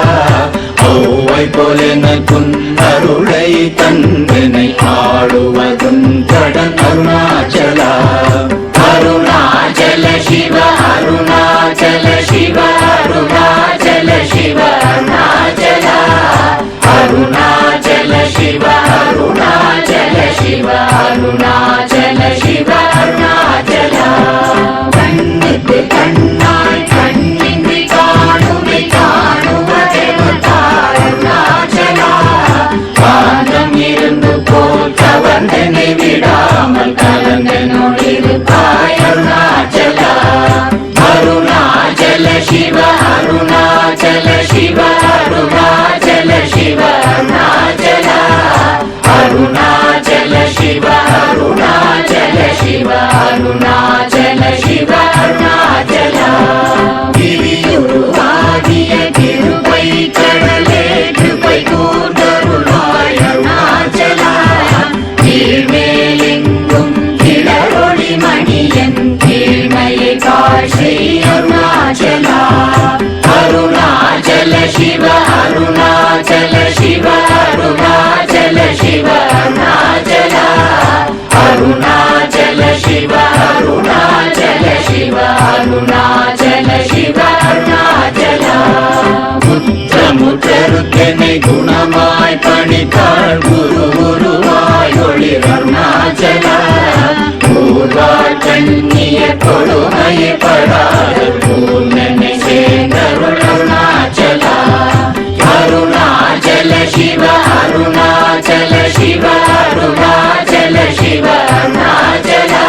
ஔவை போலெனக்குன் அருளை தந்தனை ஆடுவதும் கடன் அருணாச்சலா அருணாச்சல சிவ அருணாச்சல சிவ அருணாச்சல சிவ அருணாச்சலா அருணாச்சல சிவ அருணாச்சல சிவ அருணாச்சல சிவ அருணாச்சலா கண்ணுக்கு கண்ணாய் கண்ணின்றி காணுமை காணுவதெவதார் அருணாச்சலா காந்தம் இருந்து போல் கவர்ந்தனை விடாமல் கலந்தனோடிருப்பாய் அருணாச்சலா அருணாச்சல சிவ அருணாச்சல சிவ அருணாச்சல சிவ அருணாச்சலா அருணாச்சல சிவ அருணாச்சல சிவ அருணாச்சல சிவ அருணாச்சலா கிரியுருவாகிய கிருபை கடலே கிருபை கூர்ந்தருளாய் அருணாச்சலா கீழ்மேலெங்கும் கிளரொளி மணியன் கீழ்மையை காட்சி அருணாச்சலா அருணாச்சல சிவ அருணாச்சல சிவ அருணாச்சல சிவ அருணாச்சலா அருணாச்சல சிவ அருணாச்சல சிவ அருணாச்சல சிவ அருணாச்சலா முற்றமுற்றருக்கெனை குணமாய் பணித்தாள் குரு குருவாய் ஒளிர் அருணாச்சலா ஊர்வாழ் கண்ணிய கொடுமையை படாத பூர்ணனை சேர்ந்தருள் அருணாச்சலா அருணாச்சல சிவ அருணாச்சல சிவ அருணாச்சல சிவ அருணாச்சலா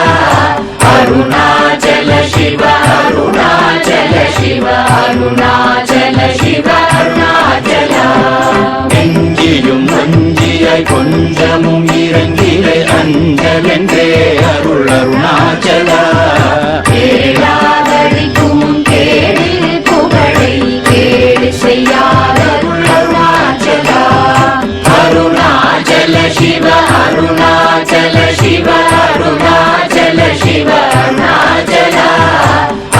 அருணாச்சல சிவ அருணாச்சல சிவ அருணாச்சல சிவ அருணாச்சலா நெஞ்சியும் வஞ்சியாய் கொஞ்சமும் இறங்கிலே அஞ்சலென்றே அருள் அருணாச்சலா கேளாதடிக்கும் கேடு புகழை கேடு செய்யாத அருணாச்சலா அருணாச்சல சிவ அருணாச்சல சிவ அருணாச்சல சிவ அருணாச்சலா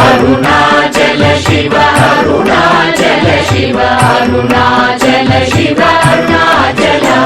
அருணாச்சல சிவ அருணாச்சல சிவ அருணாச்சல சிவ அருணாச்சலா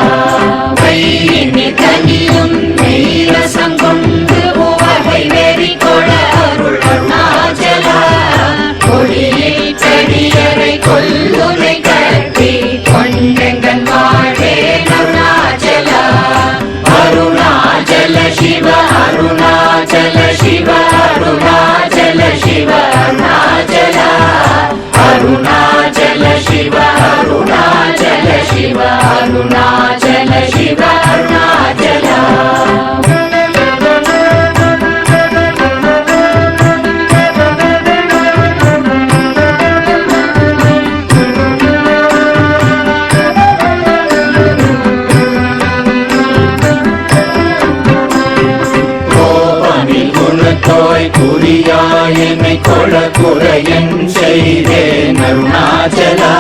கிருபை புரியாய் என்னை கொள குறையன் செய்தேன் அருணாச்சலா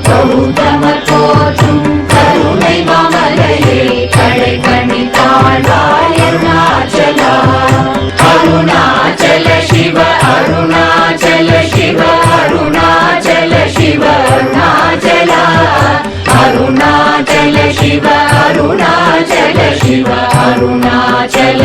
கௌதமர் போற்றும் கருணை மாமலையே கடை கண்ணி தாழ்வாய் அருணாச்சலா அருணாச்சல சிவ அருணாச்சல சிவ அருணாச்சல சிவ அருணாச்சலா அருணாச்சல சிவ அருணாச்சல சிவ அருணாச்சல